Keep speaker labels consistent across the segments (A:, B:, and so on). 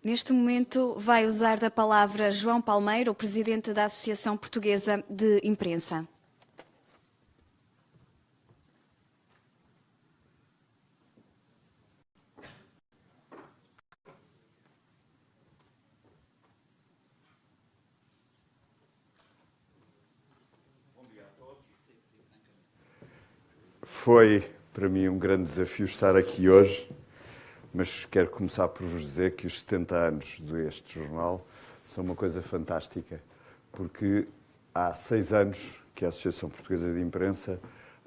A: Neste momento vai usar da palavra João Palmeiro, o presidente da Associação Portuguesa de Imprensa.
B: Foi para mim um grande desafio estar aqui hoje, mas quero começar por vos dizer que os 70 anos deste jornal são uma coisa fantástica, porque há 6 anos que a Associação Portuguesa de Imprensa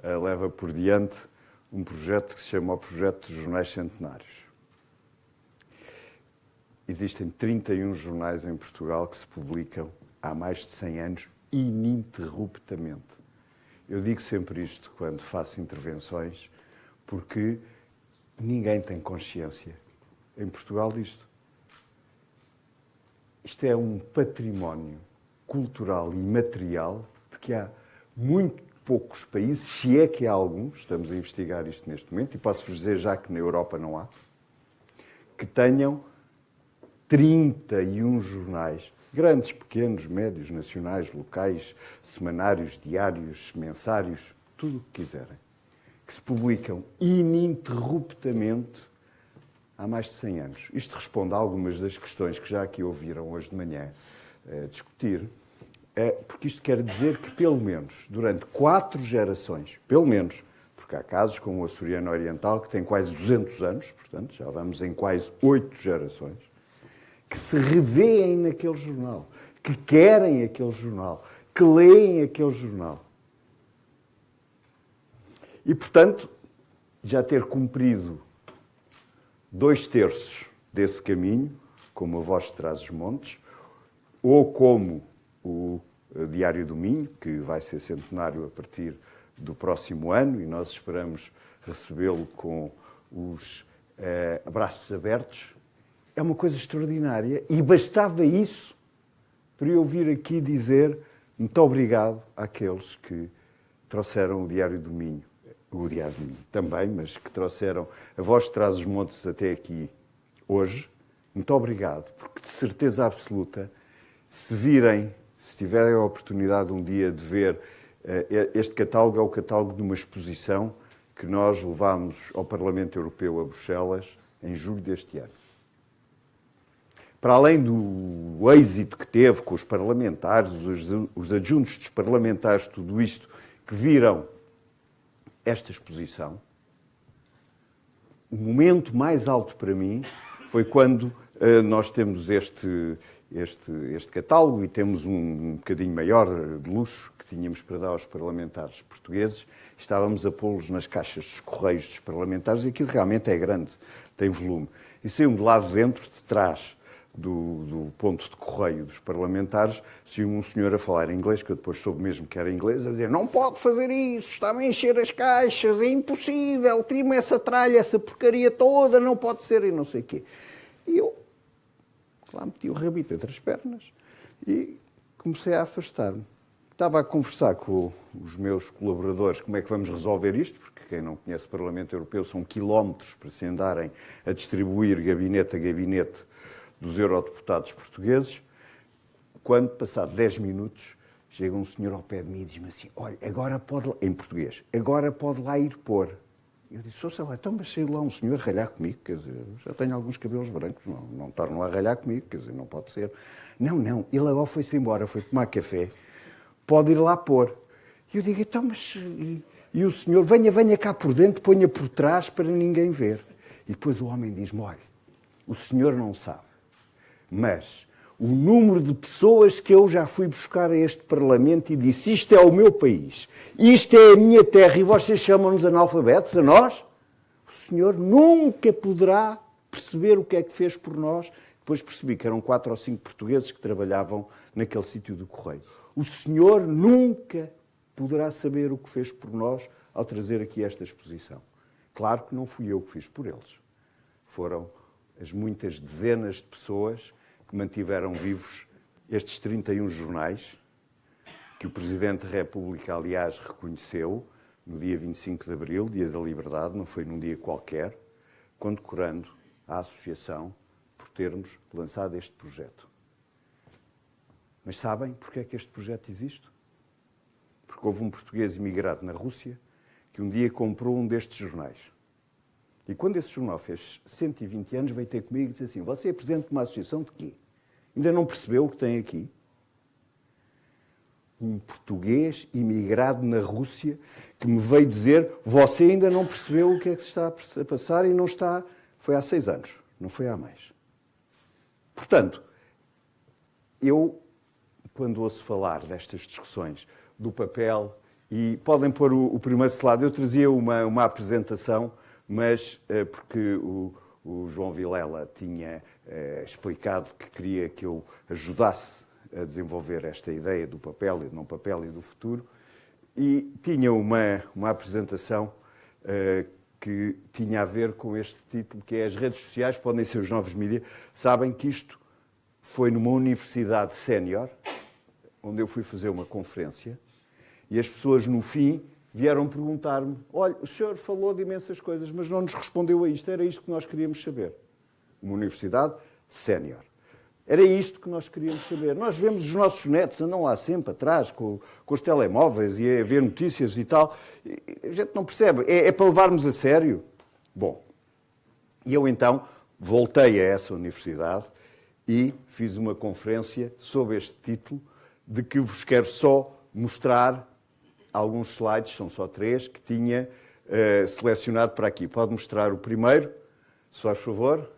B: leva por diante um projeto que se chama o Projeto dos Jornais Centenários. Existem 31 jornais em Portugal que se publicam há mais de 100 anos ininterruptamente. Eu digo sempre isto quando faço intervenções, porque ninguém tem consciência em Portugal disto. Isto é um património cultural e material de que há muito poucos países, se é que há alguns, estamos a investigar isto neste momento, e posso-vos dizer já que na Europa não há, que tenham 31 jornais, grandes, pequenos, médios, nacionais, locais, semanários, diários, mensários, tudo o que quiserem, que se publicam ininterruptamente há mais de 100 anos. Isto responde a algumas das questões que já aqui ouviram hoje de manhã discutir, porque isto quer dizer que, pelo menos, durante 4 gerações, pelo menos, porque há casos como o açoriano oriental, que tem quase 200 anos, portanto, já vamos em quase 8 gerações, que se revêem naquele jornal, que querem aquele jornal, que leem aquele jornal. E, portanto, já ter cumprido 2/3 desse caminho, como a Voz de Trás-os-Montes, ou como o Diário do Minho, que vai ser centenário a partir do próximo ano, e nós esperamos recebê-lo com os braços abertos, é uma coisa extraordinária, e bastava isso para eu vir aqui dizer muito obrigado àqueles que trouxeram o Diário do Minho também, mas que trouxeram a Voz de Trás-os-Montes até aqui hoje. Muito obrigado, porque de certeza absoluta, se tiverem a oportunidade um dia de ver este catálogo, é o catálogo de uma exposição que nós levámos ao Parlamento Europeu a Bruxelas em julho deste ano. Para além do êxito que teve com os parlamentares, os adjuntos dos parlamentares, tudo isto, que viram esta exposição, o momento mais alto para mim foi quando nós temos este catálogo e temos um bocadinho maior de luxo que tínhamos para dar aos parlamentares portugueses. Estávamos a pô-los nas caixas dos correios dos parlamentares e aquilo realmente é grande, tem volume. E saiu de lá dentro, de trás do ponto de correio dos parlamentares, se um senhor a falar inglês, que eu depois soube mesmo que era inglês, a dizer: não pode fazer isso, está-me a encher as caixas, é impossível, tire-me essa tralha, essa porcaria toda, não pode ser, e não sei o quê. E eu lá meti o rabito entre as pernas e comecei a afastar-me. Estava a conversar com os meus colaboradores como é que vamos resolver isto, porque quem não conhece o Parlamento Europeu são quilómetros para se andarem a distribuir gabinete a gabinete dos eurodeputados portugueses, quando, passado 10 minutos, chega um senhor ao pé de mim e diz-me assim: olha, agora pode, em português, agora pode lá ir pôr. Eu disse: sei lá, então, mas saiu lá um senhor a ralhar comigo, quer dizer, já tenho alguns cabelos brancos, não tornam a ralhar comigo, quer dizer, não pode ser. Não, ele agora foi-se embora, foi tomar café, pode ir lá pôr. E eu digo: então, mas... E o senhor: venha cá por dentro, ponha por trás para ninguém ver. E depois o homem diz-me: olha, o senhor não sabe, mas o número de pessoas que eu já fui buscar a este Parlamento e disse: isto é o meu país, isto é a minha terra, e vocês chamam-nos analfabetos, a nós? O senhor nunca poderá perceber o que é que fez por nós. Depois percebi que eram 4 ou 5 portugueses que trabalhavam naquele sítio do correio. O senhor nunca poderá saber o que fez por nós ao trazer aqui esta exposição. Claro que não fui eu que fiz por eles. Foram as muitas dezenas de pessoas que mantiveram vivos estes 31 jornais, que o Presidente da República, aliás, reconheceu no dia 25 de Abril, Dia da Liberdade, não foi num dia qualquer, condecorando a Associação termos lançado este projeto. Mas sabem porque é que este projeto existe? Porque houve um português imigrado na Rússia que um dia comprou um destes jornais. E quando esse jornal fez 120 anos, veio ter comigo e disse assim: você é presidente de uma associação de quê? Ainda não percebeu o que tem aqui? Um português imigrado na Rússia que me veio dizer: você ainda não percebeu o que é que se está a passar e não está... Foi há 6 anos, não foi há mais. Portanto, eu, quando ouço falar destas discussões do papel, e podem pôr o primeiro slide, eu trazia uma apresentação, mas porque o João Vilela tinha explicado que queria que eu ajudasse a desenvolver esta ideia do papel e do não papel e do futuro, e tinha uma apresentação que tinha a ver com este título, que é: as redes sociais podem ser os novos mídias. Sabem que isto foi numa universidade sénior, onde eu fui fazer uma conferência, e as pessoas, no fim, vieram perguntar-me: olha, o senhor falou de imensas coisas, mas não nos respondeu a isto. Era isto que nós queríamos saber. Uma universidade sénior. Era isto que nós queríamos saber. Nós vemos os nossos netos, andam lá sempre atrás, com os telemóveis e a ver notícias e tal. A gente não percebe. É para levarmos a sério. Bom, e eu então voltei a essa universidade e fiz uma conferência sob este título, de que vos quero só mostrar alguns slides, são só 3, que tinha selecionado para aqui. Pode mostrar o primeiro, se faz favor.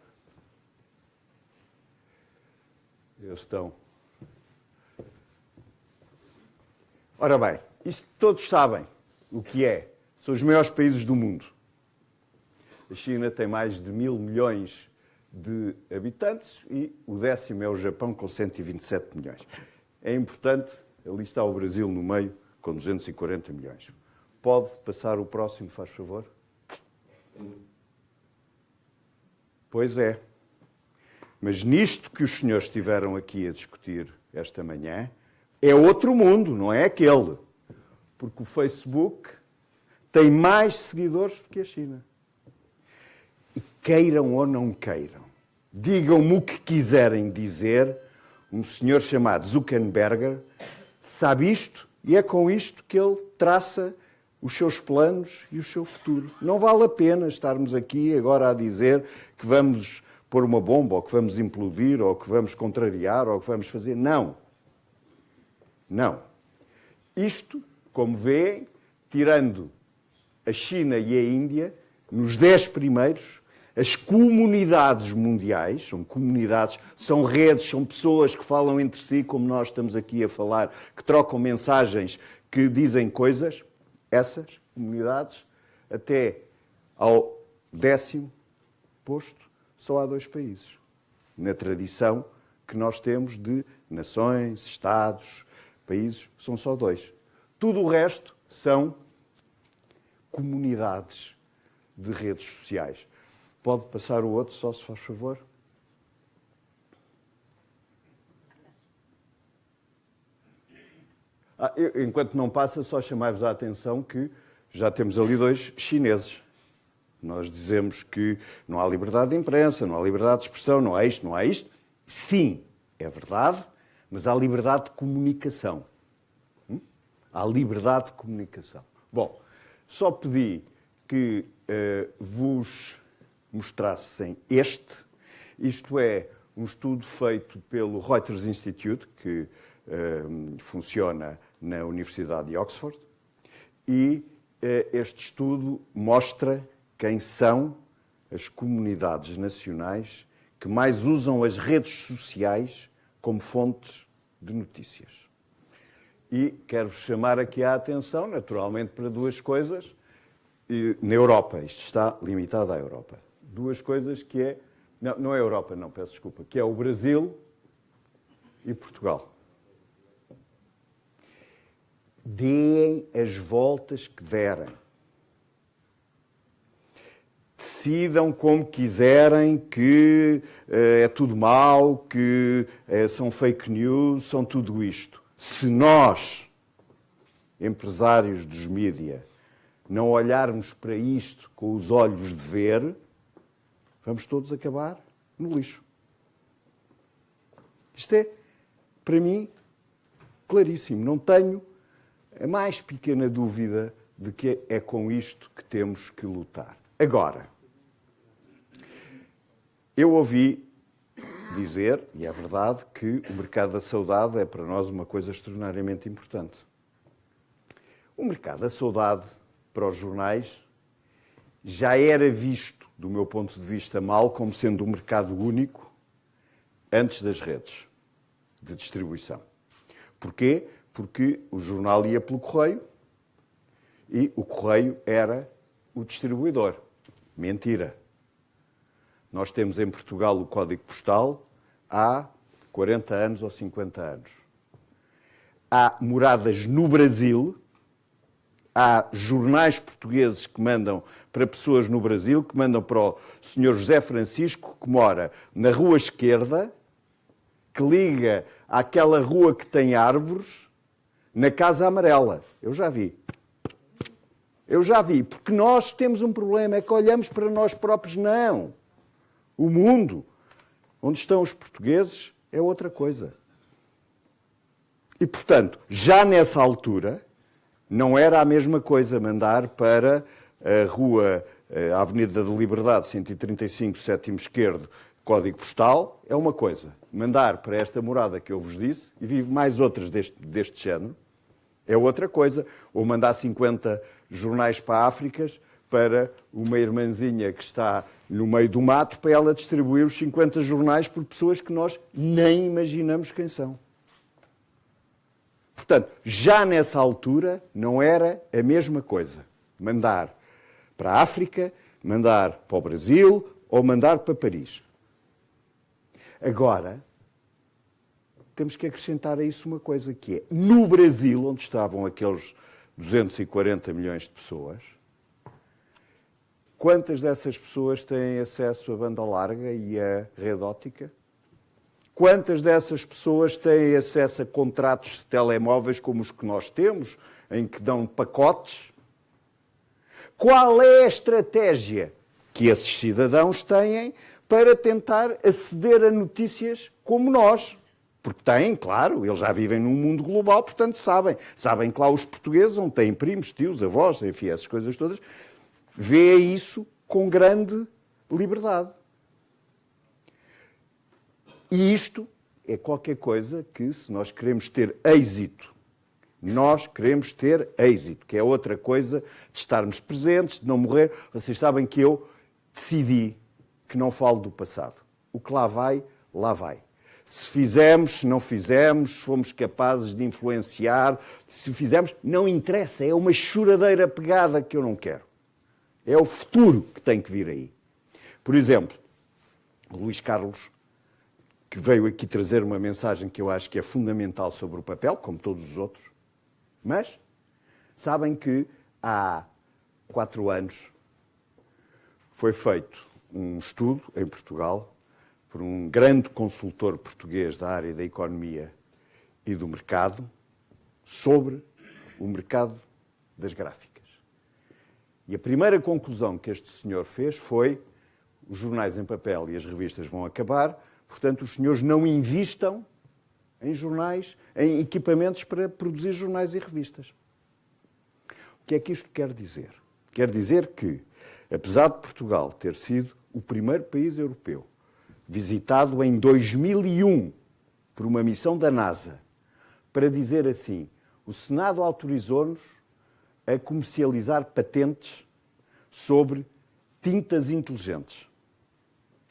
B: Eles estão. Ora bem, isto todos sabem o que é. São os maiores países do mundo. A China tem mais de 1.000 milhões de habitantes e o 10º é o Japão, com 127 milhões. É importante, ali está o Brasil no meio, com 240 milhões. Pode passar o próximo, faz favor? Pois é. Mas nisto que os senhores estiveram aqui a discutir esta manhã, é outro mundo, não é aquele. Porque o Facebook tem mais seguidores do que a China. E queiram ou não queiram, digam-me o que quiserem dizer, um senhor chamado Zuckerberg sabe isto e é com isto que ele traça os seus planos e o seu futuro. Não vale a pena estarmos aqui agora a dizer que vamos pôr uma bomba, ou que vamos implodir, ou que vamos contrariar, ou que vamos fazer. Não. Não. Isto, como vêem, tirando a China e a Índia, nos 10 primeiros, as comunidades mundiais, são comunidades, são redes, são pessoas que falam entre si, como nós estamos aqui a falar, que trocam mensagens, que dizem coisas, essas comunidades, até ao 10º posto, só há 2 países, na tradição que nós temos de nações, estados, países, são só 2. Tudo o resto são comunidades de redes sociais. Pode passar o outro, só se faz favor? Enquanto não passa, só chamar-vos a atenção que já temos ali 2 chineses. Nós dizemos que não há liberdade de imprensa, não há liberdade de expressão, não há isto, não há isto. Sim, é verdade, mas há liberdade de comunicação. Há liberdade de comunicação. Bom, só pedi que vos mostrassem isto é um estudo feito pelo Reuters Institute, que funciona na Universidade de Oxford, e este estudo mostra quem são as comunidades nacionais que mais usam as redes sociais como fontes de notícias. E quero-vos chamar aqui a atenção, naturalmente, para 2 coisas. Na Europa, isto está limitado à Europa. 2 coisas que é... Não é a Europa, não, peço desculpa. Que é o Brasil e Portugal. Deem as voltas que derem. Decidam como quiserem que é tudo mau, que são fake news, são tudo isto. Se nós, empresários dos mídia, não olharmos para isto com os olhos de ver, vamos todos acabar no lixo. Isto é, para mim, claríssimo. Não tenho a mais pequena dúvida de que é com isto que temos que lutar. Agora, eu ouvi dizer, e é verdade, que o mercado da saudade é para nós uma coisa extraordinariamente importante. O mercado da saudade para os jornais já era visto, do meu ponto de vista, mal, como sendo um mercado único antes das redes de distribuição. Porquê? Porque o jornal ia pelo correio e o correio era o distribuidor. Mentira. Nós temos em Portugal o código postal há 40 anos ou 50 anos. Há moradas no Brasil, há jornais portugueses que mandam para pessoas no Brasil, que mandam para o Sr. José Francisco, que mora na rua esquerda, que liga àquela rua que tem árvores, na Casa Amarela. Eu já vi. Porque nós temos um problema, é que olhamos para nós próprios. Não. O mundo, onde estão os portugueses, é outra coisa. E, portanto, já nessa altura, não era a mesma coisa mandar para a rua, a Avenida da Liberdade, 135, sétimo esquerdo, código postal, é uma coisa. Mandar para esta morada que eu vos disse, e vi mais outras deste género, é outra coisa. Ou mandar 50 jornais para a África, para uma irmãzinha que está no meio do mato, para ela distribuir os 50 jornais por pessoas que nós nem imaginamos quem são. Portanto, já nessa altura não era a mesma coisa. Mandar para a África, mandar para o Brasil ou mandar para Paris. Agora, temos que acrescentar a isso uma coisa, que é, no Brasil, onde estavam aqueles 240 milhões de pessoas, quantas dessas pessoas têm acesso à banda larga e à rede óptica? Quantas dessas pessoas têm acesso a contratos de telemóveis como os que nós temos, em que dão pacotes? Qual é a estratégia que esses cidadãos têm para tentar aceder a notícias como nós? Porque têm, claro, eles já vivem num mundo global, portanto sabem. Sabem que lá os portugueses, onde têm primos, tios, avós, enfim, essas coisas todas, vê isso com grande liberdade. E isto é qualquer coisa que, se nós queremos ter êxito, que é outra coisa de estarmos presentes, de não morrer. Vocês sabem que eu decidi que não falo do passado. O que lá vai, lá vai. Se fizemos, se não fizemos, se fomos capazes de influenciar, se fizemos, não interessa. É uma choradeira pegada que eu não quero. É o futuro que tem que vir aí. Por exemplo, o Luís Carlos, que veio aqui trazer uma mensagem que eu acho que é fundamental sobre o papel, como todos os outros, mas sabem que há 4 anos foi feito um estudo em Portugal por um grande consultor português da área da economia e do mercado sobre o mercado das gráficas. E a primeira conclusão que este senhor fez foi: os jornais em papel e as revistas vão acabar, portanto, os senhores não invistam em jornais, em equipamentos para produzir jornais e revistas. O que é que isto quer dizer? Quer dizer que, apesar de Portugal ter sido o primeiro país europeu visitado em 2001 por uma missão da NASA para dizer assim: o Senado autorizou-nos a comercializar patentes sobre tintas inteligentes.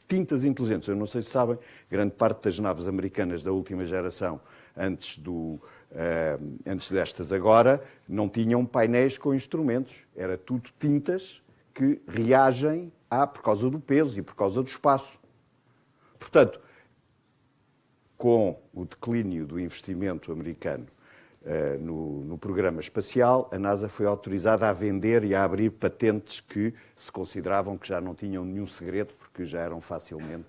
B: Tintas inteligentes. Eu não sei se sabem, grande parte das naves americanas da última geração, antes destas agora, não tinham painéis com instrumentos. Era tudo tintas que reagem por causa do peso e por causa do espaço. Portanto, com o declínio do investimento americano no programa espacial, a NASA foi autorizada a vender e a abrir patentes que se consideravam que já não tinham nenhum segredo, porque já eram facilmente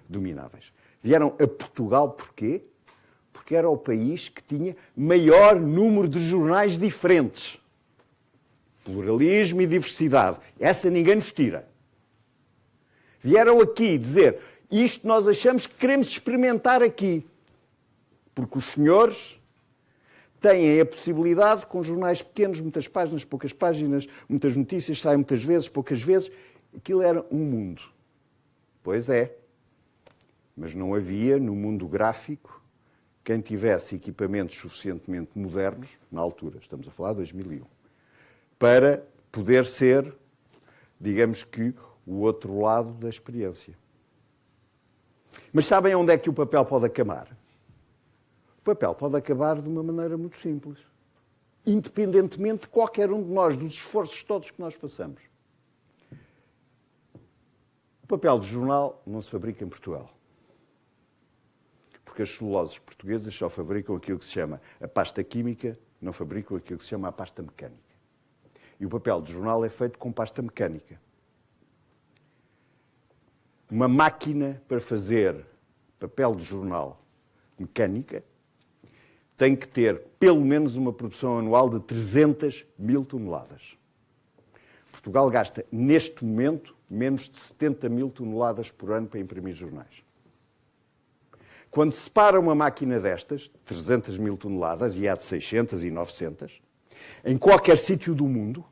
B: domináveis. Vieram a Portugal porquê? Porque era o país que tinha maior número de jornais diferentes. Pluralismo e diversidade. Essa ninguém nos tira. Vieram aqui dizer: isto nós achamos que queremos experimentar aqui. Porque os senhores têm a possibilidade, com jornais pequenos, muitas páginas, poucas páginas, muitas notícias, saem muitas vezes, poucas vezes. Aquilo era um mundo. Pois é. Mas não havia, no mundo gráfico, quem tivesse equipamentos suficientemente modernos, na altura, estamos a falar de 2001, para poder ser, digamos que, o outro lado da experiência. Mas sabem onde é que o papel pode acabar? O papel pode acabar de uma maneira muito simples. Independentemente de qualquer um de nós, dos esforços todos que nós façamos. O papel de jornal não se fabrica em Portugal. Porque as celuloses portuguesas só fabricam aquilo que se chama a pasta química, não fabricam aquilo que se chama a pasta mecânica. E o papel de jornal é feito com pasta mecânica. Uma máquina para fazer papel de jornal mecânica tem que ter pelo menos uma produção anual de 300 mil toneladas. Portugal gasta, neste momento, menos de 70 mil toneladas por ano para imprimir jornais. Quando se para uma máquina destas, 300 mil toneladas, e há de 600 e 900, em qualquer sítio do mundo,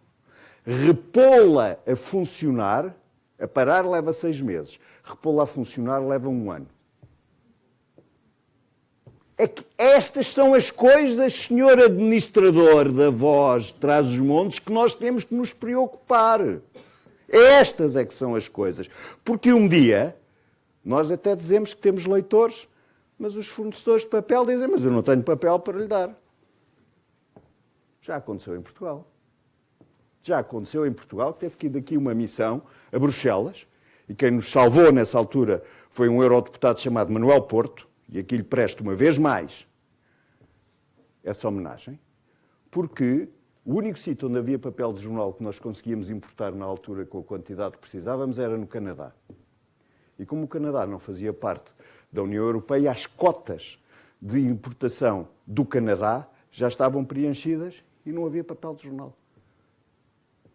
B: repô-la a funcionar, a parar leva 6 meses, repô-la a funcionar leva 1 ano. É que estas são as coisas, senhor administrador da Voz de Trás-os-Montes, que nós temos que nos preocupar. Estas é que são as coisas. Porque um dia, nós até dizemos que temos leitores, mas os fornecedores de papel dizem, mas eu não tenho papel para lhe dar. Já aconteceu em Portugal. Já aconteceu em Portugal, que teve que ir daqui uma missão a Bruxelas, e quem nos salvou nessa altura foi um eurodeputado chamado Manuel Porto, e aqui lhe presto uma vez mais essa homenagem, porque o único sítio onde havia papel de jornal que nós conseguíamos importar na altura com a quantidade que precisávamos era no Canadá. E como o Canadá não fazia parte da União Europeia, as cotas de importação do Canadá já estavam preenchidas e não havia papel de jornal.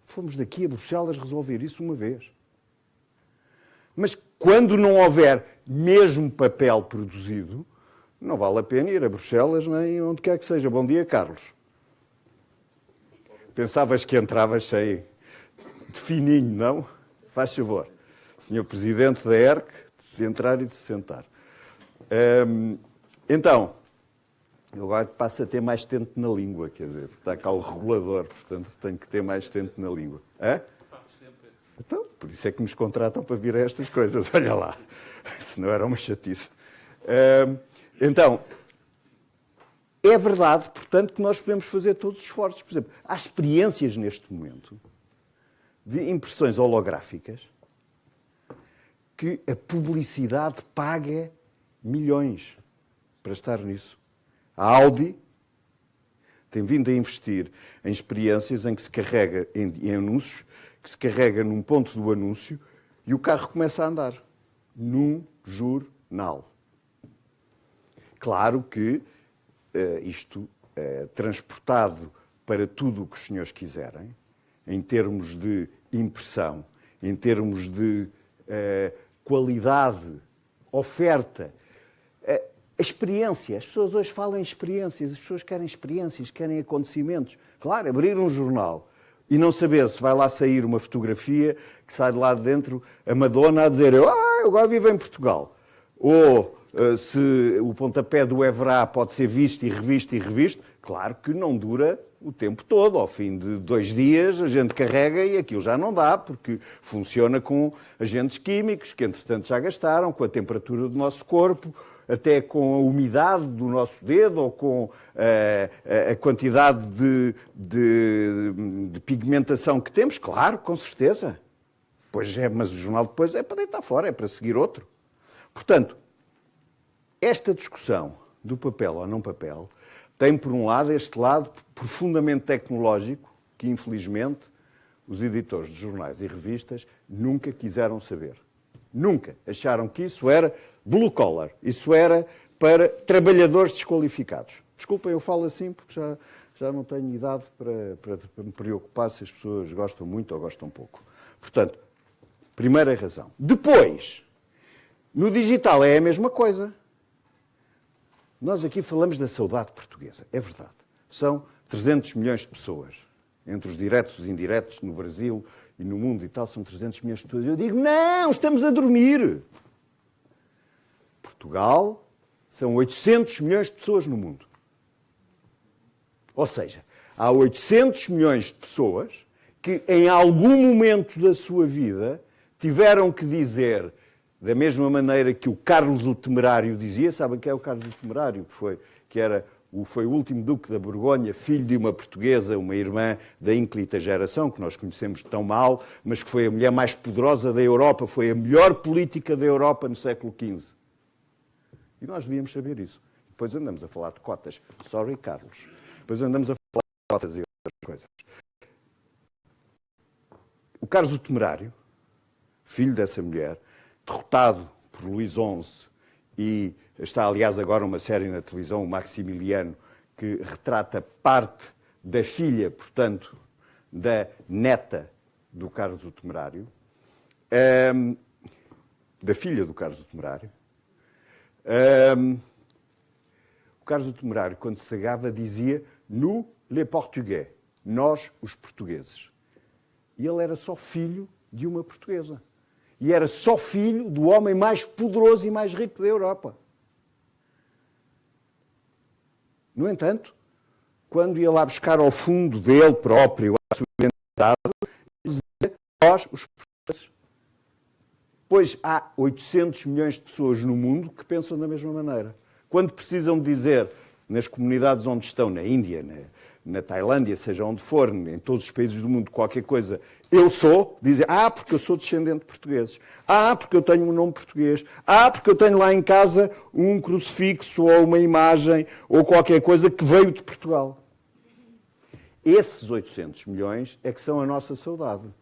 B: Fomos daqui a Bruxelas resolver isso uma vez. Mas quando não houver mesmo papel produzido, não vale a pena ir a Bruxelas nem onde quer que seja. Bom dia, Carlos. Pensavas que entravas cheio de fininho, não? Faz favor. Senhor Presidente da ERC, de se entrar e de se sentar. Então, eu agora passo a ter mais tempo na língua, quer dizer, está cá o regulador, portanto tenho que ter mais tempo na língua. Hã? Então, por isso é que nos contratam para vir a estas coisas, olha lá, senão era uma chatice. Então, é verdade, portanto, que nós podemos fazer todos os esforços. Por exemplo, há experiências neste momento de impressões holográficas que a publicidade paga milhões para estar nisso. A Audi tem vindo a investir em experiências em que se carrega em anúncios, que se carrega num ponto do anúncio e o carro começa a andar num jornal. Claro que isto transportado para tudo o que os senhores quiserem, em termos de impressão, em termos de qualidade, oferta, experiência. As pessoas hoje falam em experiências, as pessoas querem experiências, querem acontecimentos. Claro, abrir um jornal e não saber se vai lá sair uma fotografia que sai de lá de dentro a Madonna a dizer eu agora vivo em Portugal. Ou se o pontapé do Everá pode ser visto e revisto, claro que não dura o tempo todo. Ao fim de 2 dias a gente carrega e aquilo já não dá, porque funciona com agentes químicos que entretanto já gastaram, com a temperatura do nosso corpo, até com a umidade do nosso dedo ou com a quantidade de pigmentação que temos, claro, com certeza. Pois é, mas o jornal depois é para deitar fora, é para seguir outro. Portanto, esta discussão do papel ou não papel tem, por um lado, este lado profundamente tecnológico que, infelizmente, os editores de jornais e revistas nunca quiseram saber. Nunca. Acharam que isso era blue collar, isso era para trabalhadores desqualificados. Desculpem, eu falo assim porque já não tenho idade para me preocupar se as pessoas gostam muito ou gostam pouco. Portanto, primeira razão. Depois, no digital é a mesma coisa. Nós aqui falamos da saudade portuguesa, é verdade. São 300 milhões de pessoas, entre os diretos e os indiretos, no Brasil e no mundo e tal, são 300 milhões de pessoas. Eu digo, não, estamos a dormir. Portugal são 800 milhões de pessoas no mundo. Ou seja, há 800 milhões de pessoas que que em algum momento da sua vida tiveram que dizer, da mesma maneira que o Carlos o Temerário dizia, sabem quem é o Carlos o Temerário? Foi o último duque da Borgonha, filho de uma portuguesa, uma irmã da ínclita geração, que nós conhecemos tão mal, mas que foi a mulher mais poderosa da Europa, foi a melhor política da Europa no século XV. E nós devíamos saber isso. Depois andamos a falar de cotas. Sorry, Carlos. Depois andamos a falar de cotas e outras coisas. O Carlos o Temerário, filho dessa mulher, derrotado por Luís XI, e está, aliás, agora uma série na televisão, o Maximiliano, que retrata parte da filha, portanto, da neta do Carlos o Temerário, da filha do Carlos o Temerário. O Carlos o Temerário, quando se sagava, dizia "nous les portugais", nós, os portugueses. E ele era só filho de uma portuguesa. E era só filho do homem mais poderoso e mais rico da Europa. No entanto, quando ia lá buscar ao fundo dele próprio a sua identidade, dizia nós, os portugueses. Pois há 800 milhões de pessoas no mundo que pensam da mesma maneira. Quando precisam dizer, nas comunidades onde estão, na Índia, na Tailândia, seja onde for, em todos os países do mundo, qualquer coisa, eu sou, dizem, porque eu sou descendente de portugueses, porque eu tenho um nome português, porque eu tenho lá em casa um crucifixo ou uma imagem ou qualquer coisa que veio de Portugal. Esses 800 milhões é que são a nossa saudade.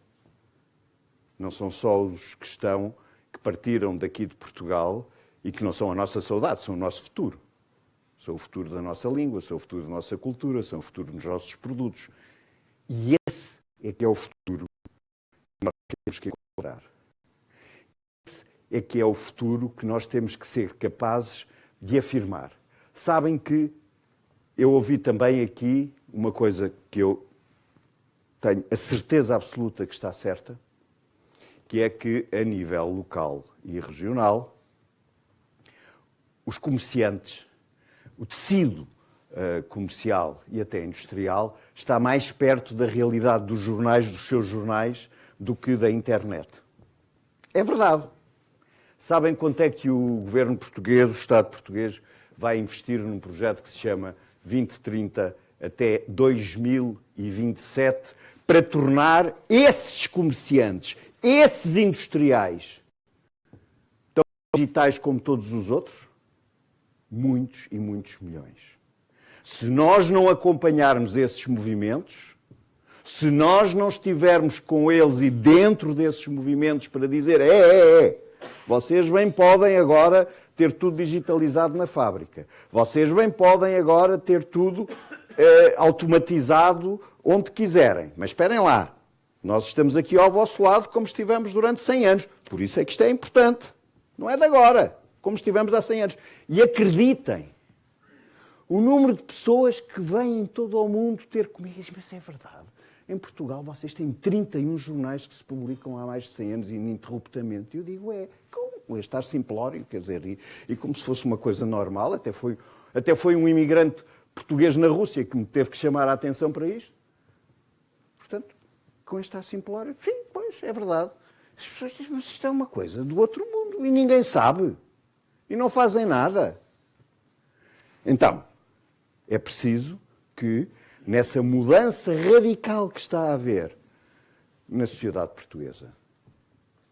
B: Não são só os que partiram daqui de Portugal e que não são a nossa saudade, são o nosso futuro. São o futuro da nossa língua, são o futuro da nossa cultura, são o futuro dos nossos produtos. E esse é que é o futuro que nós temos que encontrar. Esse é que é o futuro que nós temos que ser capazes de afirmar. Sabem que eu ouvi também aqui uma coisa que eu tenho a certeza absoluta que está certa, que é que, a nível local e regional, os comerciantes, o tecido comercial e até industrial está mais perto da realidade dos jornais, dos seus jornais, do que da internet. É verdade. Sabem quanto é que o governo português, o Estado português, vai investir num projeto que se chama 2030 até 2027 para tornar esses comerciantes, esses industriais, tão digitais como todos os outros? Muitos e muitos milhões. Se nós não acompanharmos esses movimentos, se nós não estivermos com eles e dentro desses movimentos para dizer vocês bem podem agora ter tudo digitalizado na fábrica, vocês bem podem agora ter tudo automatizado onde quiserem, mas esperem lá, nós estamos aqui ao vosso lado como estivemos durante 100 anos, por isso é que isto é importante, não é de agora, como estivemos há 100 anos. E acreditem, o número de pessoas que vêm em todo o mundo ter comigo, mas é verdade. Em Portugal vocês têm 31 jornais que se publicam há mais de 100 anos ininterruptamente. E eu digo, como este ar simplório, quer dizer, e como se fosse uma coisa normal, até foi um imigrante português na Rússia que me teve que chamar a atenção para isto. Portanto, com este ar simplório, sim, pois, é verdade. Mas isto é uma coisa do outro mundo e ninguém sabe. E não fazem nada. Então, é preciso que, nessa mudança radical que está a haver na sociedade portuguesa,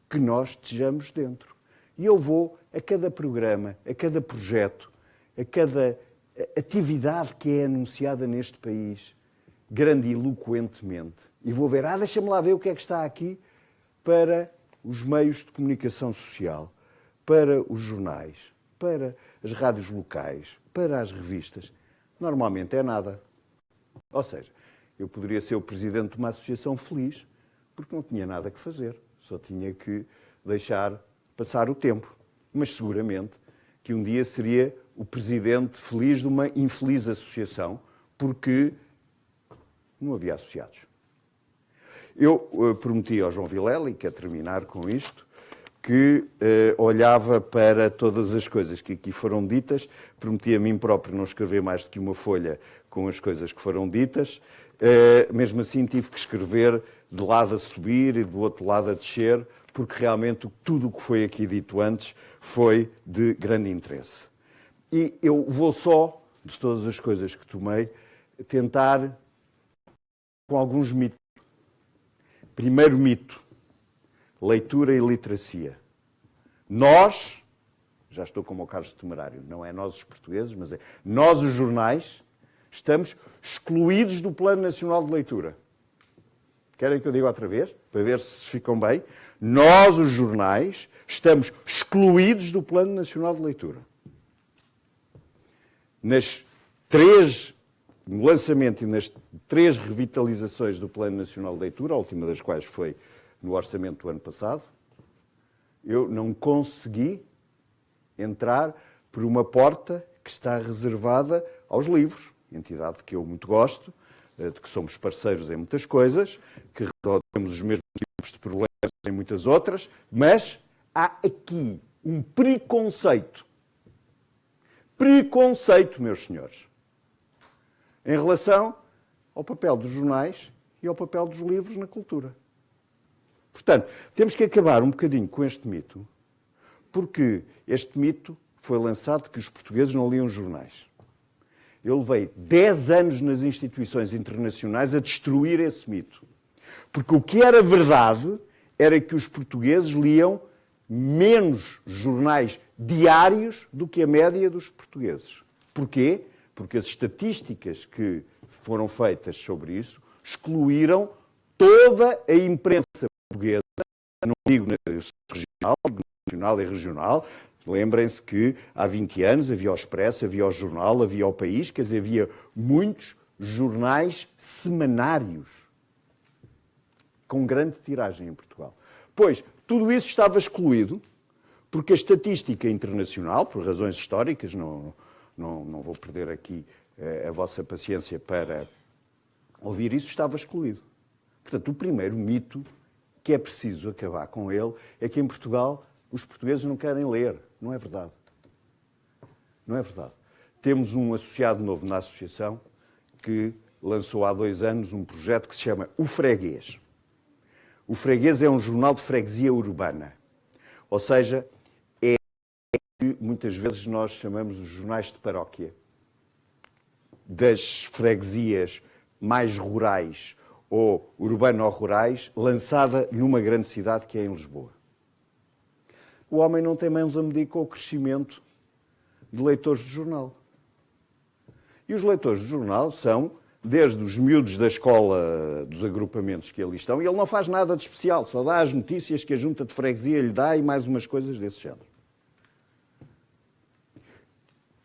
B: que nós estejamos dentro. E eu vou a cada programa, a cada projeto, a cada atividade que é anunciada neste país, grandiloquentemente, e vou ver, deixa-me lá ver o que é que está aqui para os meios de comunicação social, para os jornais, para as rádios locais, para as revistas. Normalmente é nada. Ou seja, eu poderia ser o presidente de uma associação feliz porque não tinha nada que fazer, só tinha que deixar passar o tempo. Mas seguramente que um dia seria o presidente feliz de uma infeliz associação, porque não havia associados. Eu prometi ao João Vilela, e quero terminar com isto, que olhava para todas as coisas que aqui foram ditas, prometi a mim próprio não escrever mais do que uma folha com as coisas que foram ditas, mesmo assim tive que escrever de lado a subir e do outro lado a descer, porque realmente tudo o que foi aqui dito antes foi de grande interesse. E eu vou só, de todas as coisas que tomei, tentar com alguns mitos. Primeiro mito, leitura e literacia. Nós, já estou como o Carlos Temerário, não é nós os portugueses, mas é nós os jornais, estamos excluídos do Plano Nacional de Leitura. Querem que eu diga outra vez? Para ver se ficam bem. Nós, os jornais, estamos excluídos do Plano Nacional de Leitura. No lançamento e nas 3 revitalizações do Plano Nacional de Leitura, a última das quais foi no orçamento do ano passado, eu não consegui entrar por uma porta que está reservada aos livros, entidade que eu muito gosto, de que somos parceiros em muitas coisas, que temos os mesmos tipos de problemas em muitas outras, mas há aqui um preconceito. Preconceito, meus senhores, em relação ao papel dos jornais e ao papel dos livros na cultura. Portanto, temos que acabar um bocadinho com este mito, porque este mito foi lançado que os portugueses não liam jornais. Eu levei 10 anos nas instituições internacionais a destruir esse mito. Porque o que era verdade era que os portugueses liam menos jornais diários do que a média dos portugueses. Porquê? Porque as estatísticas que foram feitas sobre isso excluíram toda a imprensa portuguesa, não digo regional, nacional e regional. Lembrem-se que há 20 anos havia o Expresso, havia o Jornal, havia o País, quer dizer, havia muitos jornais semanários com grande tiragem em Portugal. Pois, tudo isso estava excluído porque a estatística internacional, por razões históricas, não vou perder aqui a vossa paciência para ouvir isso, estava excluído. Portanto, o primeiro mito que é preciso acabar com ele é que em Portugal os portugueses não querem ler. Não é verdade. Não é verdade. Temos um associado novo na associação que lançou há 2 anos um projeto que se chama O Freguês. O Freguês é um jornal de freguesia urbana. Ou seja, é que muitas vezes nós chamamos os jornais de paróquia. Das freguesias mais rurais ou urbano-rurais, lançada numa grande cidade que é em Lisboa. O homem não tem mãos a medir com o crescimento de leitores de jornal. E os leitores de jornal são, desde os miúdos da escola, dos agrupamentos que ali estão, e ele não faz nada de especial, só dá as notícias que a junta de freguesia lhe dá e mais umas coisas desse género.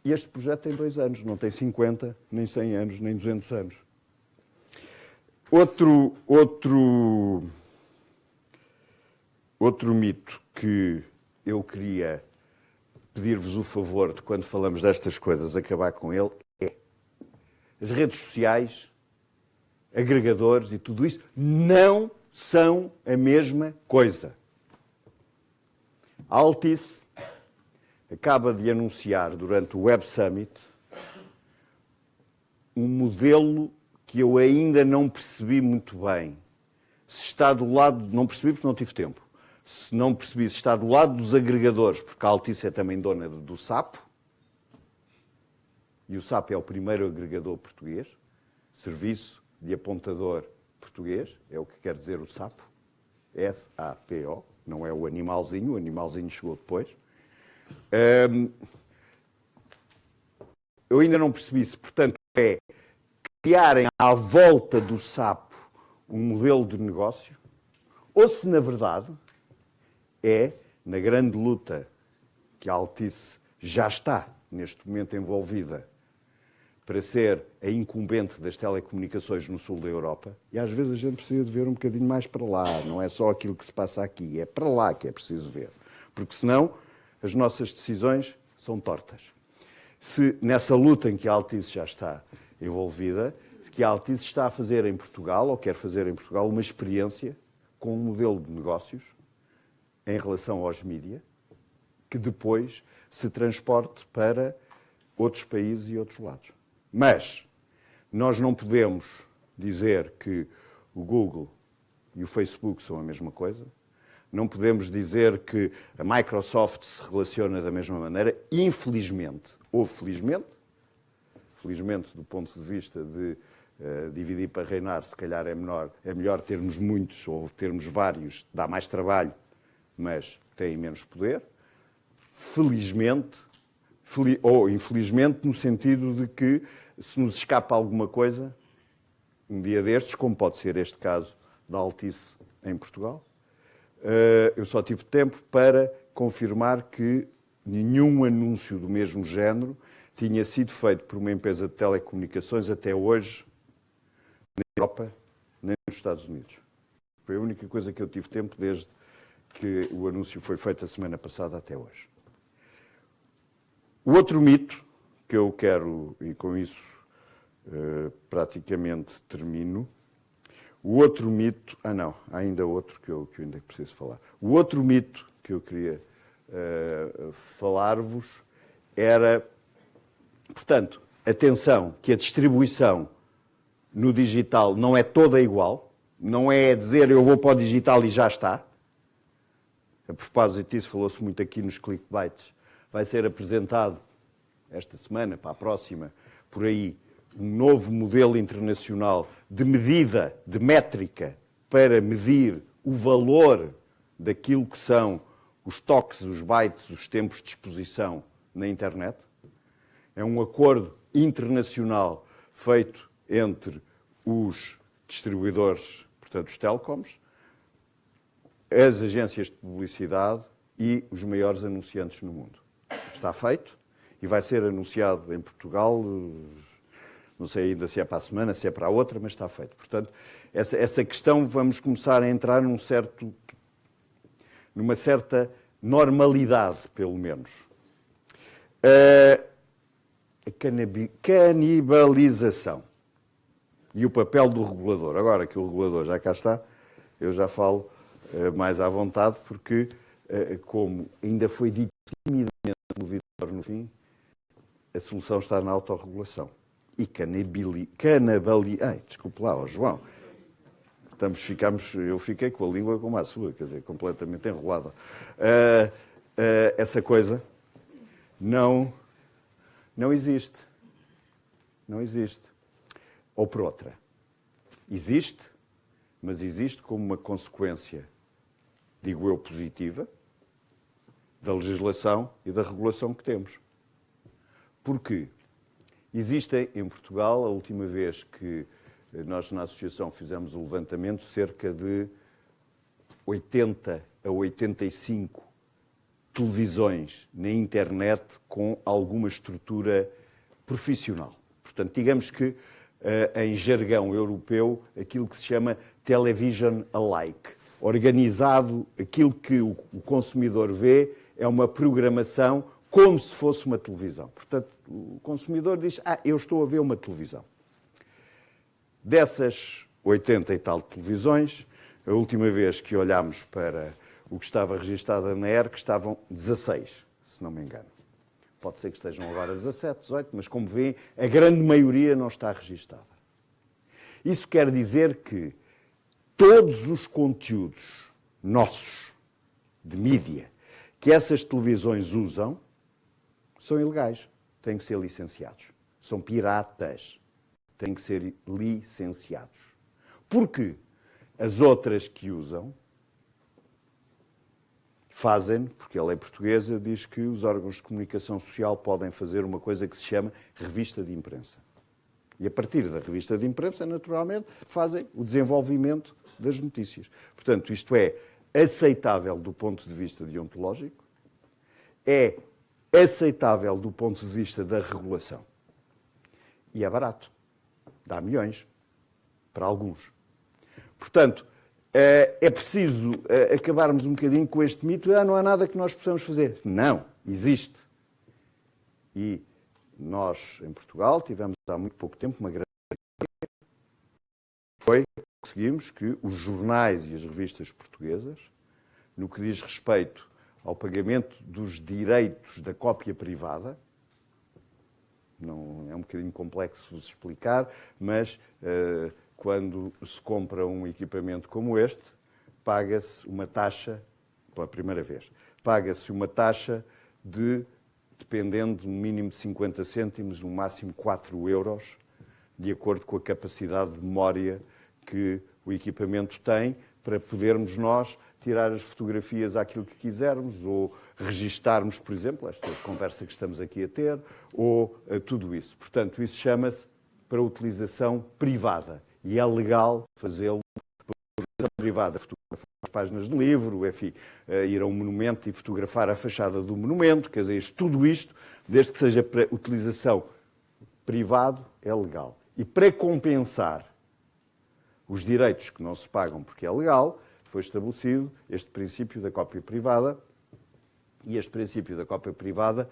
B: E este projeto tem 2 anos, não tem 50, nem 100 anos, nem 200 anos. Outro mito que eu queria pedir-vos o favor de, quando falamos destas coisas, acabar com ele, é as redes sociais, agregadores e tudo isso não são a mesma coisa. A Altice acaba de anunciar durante o Web Summit um modelo que eu ainda não percebi muito bem. Se está do lado, não percebi porque não tive tempo. Se não percebi, se está do lado dos agregadores, porque a Altice é também dona do Sapo, e o Sapo é o primeiro agregador português, serviço de apontador português, é o que quer dizer o Sapo, S-A-P-O, não é o animalzinho chegou depois. Eu ainda não percebi se, portanto, é criarem à volta do Sapo um modelo de negócio, ou se, na verdade, é, na grande luta que a Altice já está, neste momento, envolvida para ser a incumbente das telecomunicações no sul da Europa, e às vezes a gente precisa de ver um bocadinho mais para lá, não é só aquilo que se passa aqui, é para lá que é preciso ver. Porque senão as nossas decisões são tortas. Se nessa luta em que a Altice já está envolvida, que a Altice está a fazer em Portugal, ou quer fazer em Portugal, uma experiência com um modelo de negócios em relação aos mídia, que depois se transporte para outros países e outros lados. Mas nós não podemos dizer que o Google e o Facebook são a mesma coisa, não podemos dizer que a Microsoft se relaciona da mesma maneira, infelizmente, ou felizmente do ponto de vista de dividir para reinar, se calhar é melhor termos muitos ou termos vários, dá mais trabalho, mas têm menos poder. Felizmente, ou infelizmente, no sentido de que se nos escapa alguma coisa, um dia destes, como pode ser este caso da Altice em Portugal, eu só tive tempo para confirmar que nenhum anúncio do mesmo género tinha sido feito por uma empresa de telecomunicações até hoje na Europa, nem nos Estados Unidos. Foi a única coisa que eu tive tempo desde que o anúncio foi feito a semana passada até hoje. O outro mito que eu quero, e com isso praticamente termino, o outro mito... não, há ainda outro que eu ainda preciso falar. O outro mito que eu queria falar-vos era, portanto, atenção, que a distribuição no digital não é toda igual, não é dizer eu vou para o digital e já está. A propósito disso, falou-se muito aqui nos clickbaits. Vai ser apresentado esta semana, para a próxima, por aí, um novo modelo internacional de medida, de métrica, para medir o valor daquilo que são os toques, os bytes, os tempos de exposição na internet. É um acordo internacional feito entre os distribuidores, portanto, os telecoms, as agências de publicidade e os maiores anunciantes no mundo. Está feito e vai ser anunciado em Portugal, não sei ainda se é para a semana, se é para a outra, mas está feito. Portanto, essa questão vamos começar a entrar numa certa normalidade, pelo menos. A canibalização e o papel do regulador. Agora que o regulador já cá está, eu já falo mais à vontade, porque, como ainda foi dito timidamente pelo Vítor no fim, a solução está na autorregulação. E desculpe lá, João. Eu fiquei com a língua como a sua, quer dizer, completamente enrolada. Essa coisa não existe. Não existe. Ou por outra, existe, mas existe como uma consequência, digo eu, positiva, da legislação e da regulação que temos. Porque existem em Portugal, a última vez que nós na Associação fizemos o levantamento, cerca de 80 a 85 televisões na internet com alguma estrutura profissional. Portanto, digamos que em jargão europeu, aquilo que se chama television alike. Organizado, aquilo que o consumidor vê é uma programação como se fosse uma televisão. Portanto, o consumidor diz, eu estou a ver uma televisão. Dessas 80 e tal televisões, a última vez que olhámos para o que estava registado na ERC, estavam 16, se não me engano. Pode ser que estejam agora 17, 18, mas como veem, a grande maioria não está registada. Isso quer dizer que todos os conteúdos nossos, de mídia, que essas televisões usam, são ilegais, têm que ser licenciados. São piratas, têm que ser licenciados. Porque as outras que usam fazem, porque a lei portuguesa diz que os órgãos de comunicação social podem fazer uma coisa que se chama revista de imprensa. E a partir da revista de imprensa, naturalmente, fazem o desenvolvimento das notícias. Portanto, isto é aceitável do ponto de vista deontológico, é aceitável do ponto de vista da regulação. E é barato. Dá milhões para alguns. Portanto, é preciso acabarmos um bocadinho com este mito. Não há nada que nós possamos fazer. Não, existe. E nós, em Portugal, tivemos há muito pouco tempo uma grande... Foi que conseguimos que os jornais e as revistas portuguesas, no que diz respeito ao pagamento dos direitos da cópia privada, não é um bocadinho complexo vos explicar, mas quando se compra um equipamento como este, paga-se uma taxa, pela primeira vez, paga-se uma taxa de, dependendo no mínimo de 50 cêntimos, no máximo 4 euros, de acordo com a capacidade de memória que o equipamento tem, para podermos nós tirar as fotografias àquilo que quisermos, ou registarmos, por exemplo, esta conversa que estamos aqui a ter, ou tudo isso. Portanto, isso chama-se para utilização privada. E é legal fazê-lo para utilização privada. Fotografar as páginas do livro, enfim, ir a um monumento e fotografar a fachada do monumento, quer dizer, tudo isto, desde que seja para utilização privada, é legal. E para compensar os direitos que não se pagam porque é legal, foi estabelecido este princípio da cópia privada, e este princípio da cópia privada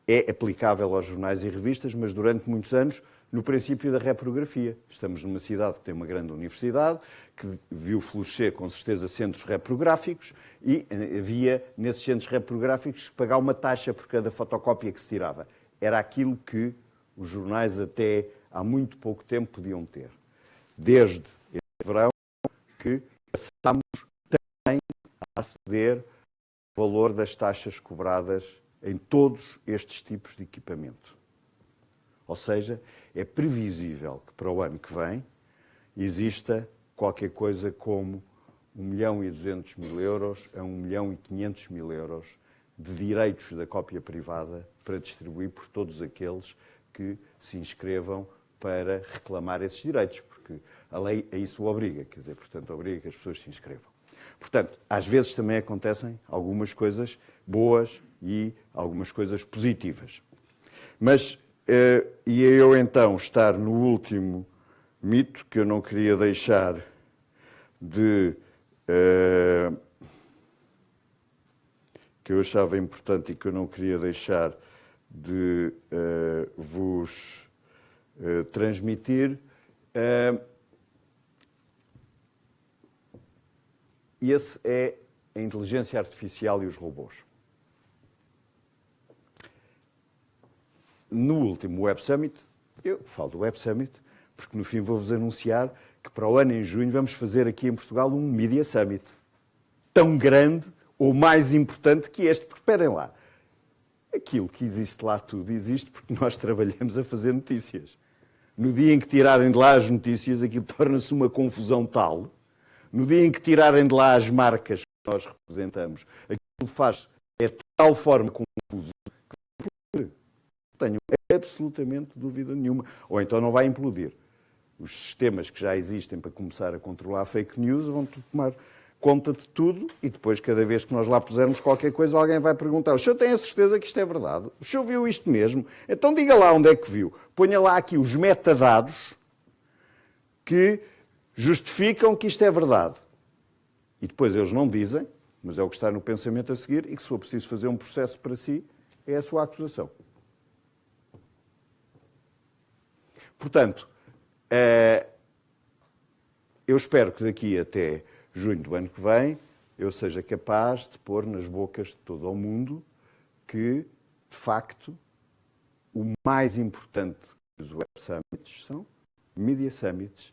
B: é aplicável aos jornais e revistas, mas durante muitos anos no princípio da reprografia. Estamos numa cidade que tem uma grande universidade, que viu florescer com certeza centros reprográficos, e havia nesses centros reprográficos que pagar uma taxa por cada fotocópia que se tirava. Era aquilo que os jornais até há muito pouco tempo podiam ter. Desde este verão que passamos também a aceder ao valor das taxas cobradas em todos estes tipos de equipamento. Ou seja, é previsível que para o ano que vem exista qualquer coisa como 1.200.000 euros a 1.500.000 euros de direitos da cópia privada para distribuir por todos aqueles que se inscrevam para reclamar esses direitos, porque a lei a isso o obriga, quer dizer, portanto, obriga que as pessoas se inscrevam. Portanto, às vezes também acontecem algumas coisas boas e algumas coisas positivas. Mas, e eu então estar no último mito que eu não queria deixar de... que eu achava importante e que eu não queria deixar de vos transmitir. Esse é a inteligência artificial e os robôs. No último Web Summit, eu falo do Web Summit, porque no fim vou-vos anunciar que para o ano em junho vamos fazer aqui em Portugal um Media Summit. Tão grande ou mais importante que este, porque esperem lá, aquilo que existe lá tudo existe porque nós trabalhamos a fazer notícias. No dia em que tirarem de lá as notícias, aquilo torna-se uma confusão tal. No dia em que tirarem de lá as marcas que nós representamos, aquilo faz de tal forma confuso que não tenho absolutamente dúvida nenhuma. Ou então não vai implodir. Os sistemas que já existem para começar a controlar fake news vão tomar conta de tudo e depois, cada vez que nós lá pusermos qualquer coisa, alguém vai perguntar: o senhor tem a certeza que isto é verdade? O senhor viu isto mesmo? Então diga lá onde é que viu. Ponha lá aqui os metadados que justificam que isto é verdade. E depois eles não dizem, mas é o que está no pensamento a seguir, e que se for preciso fazer um processo para si, é a sua acusação. Portanto, eu espero que daqui até junho do ano que vem eu seja capaz de pôr nas bocas de todo o mundo que, de facto, o mais importante dos Web Summits são Media Summits.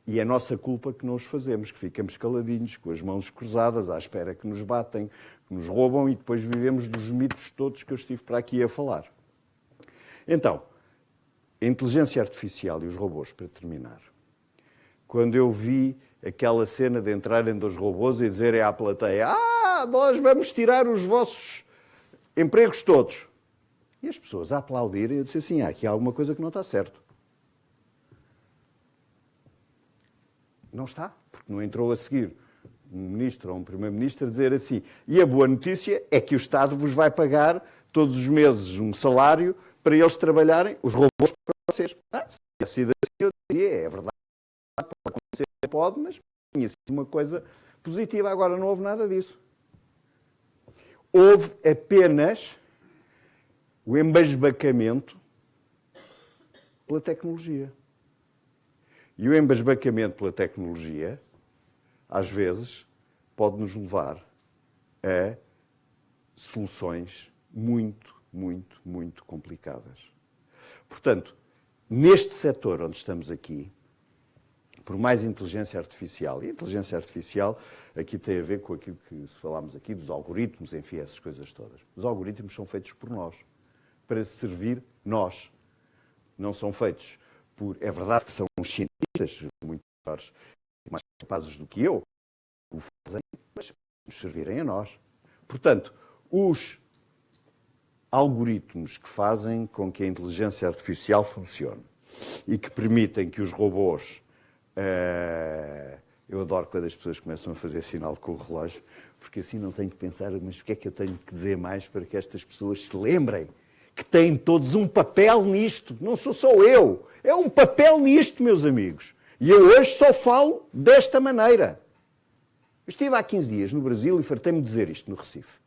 B: E é nossa culpa que não os fazemos, que ficamos caladinhos, com as mãos cruzadas, à espera que nos batem, que nos roubam, e depois vivemos dos mitos todos que eu estive para aqui a falar. Então, a inteligência artificial e os robôs, para terminar. Quando eu vi aquela cena de entrarem dos robôs e dizerem à plateia: nós vamos tirar os vossos empregos todos. E as pessoas a aplaudirem, eu disse assim: aqui há alguma coisa que não está certo. Não está, porque não entrou a seguir um ministro ou um primeiro-ministro a dizer assim: e a boa notícia é que o Estado vos vai pagar todos os meses um salário para eles trabalharem, os robôs para vocês. Se tivesse sido assim, eu diria: é verdade, pode acontecer, pode, mas tinha sido uma coisa positiva. Agora não houve nada disso. Houve apenas o embasbacamento pela tecnologia. E o embasbacamento pela tecnologia, às vezes, pode nos levar a soluções muito, muito, muito complicadas. Portanto, neste setor onde estamos aqui, por mais inteligência artificial, e a inteligência artificial aqui tem a ver com aquilo que falámos aqui, dos algoritmos, enfim, essas coisas todas. Os algoritmos são feitos por nós, para servir nós. Não são feitos por... É verdade que são uns cientistas muito melhores e mais capazes do que eu, o fazem, mas nos servirem a nós. Portanto, os algoritmos que fazem com que a inteligência artificial funcione e que permitem que os robôs... eu adoro quando as pessoas começam a fazer sinal com o relógio, porque assim não tenho que pensar, mas o que é que eu tenho que dizer mais para que estas pessoas se lembrem que têm todos um papel nisto. Não sou só eu, é um papel nisto, meus amigos. E eu hoje só falo desta maneira. Eu estive há 15 dias no Brasil e fartei-me de dizer isto no Recife.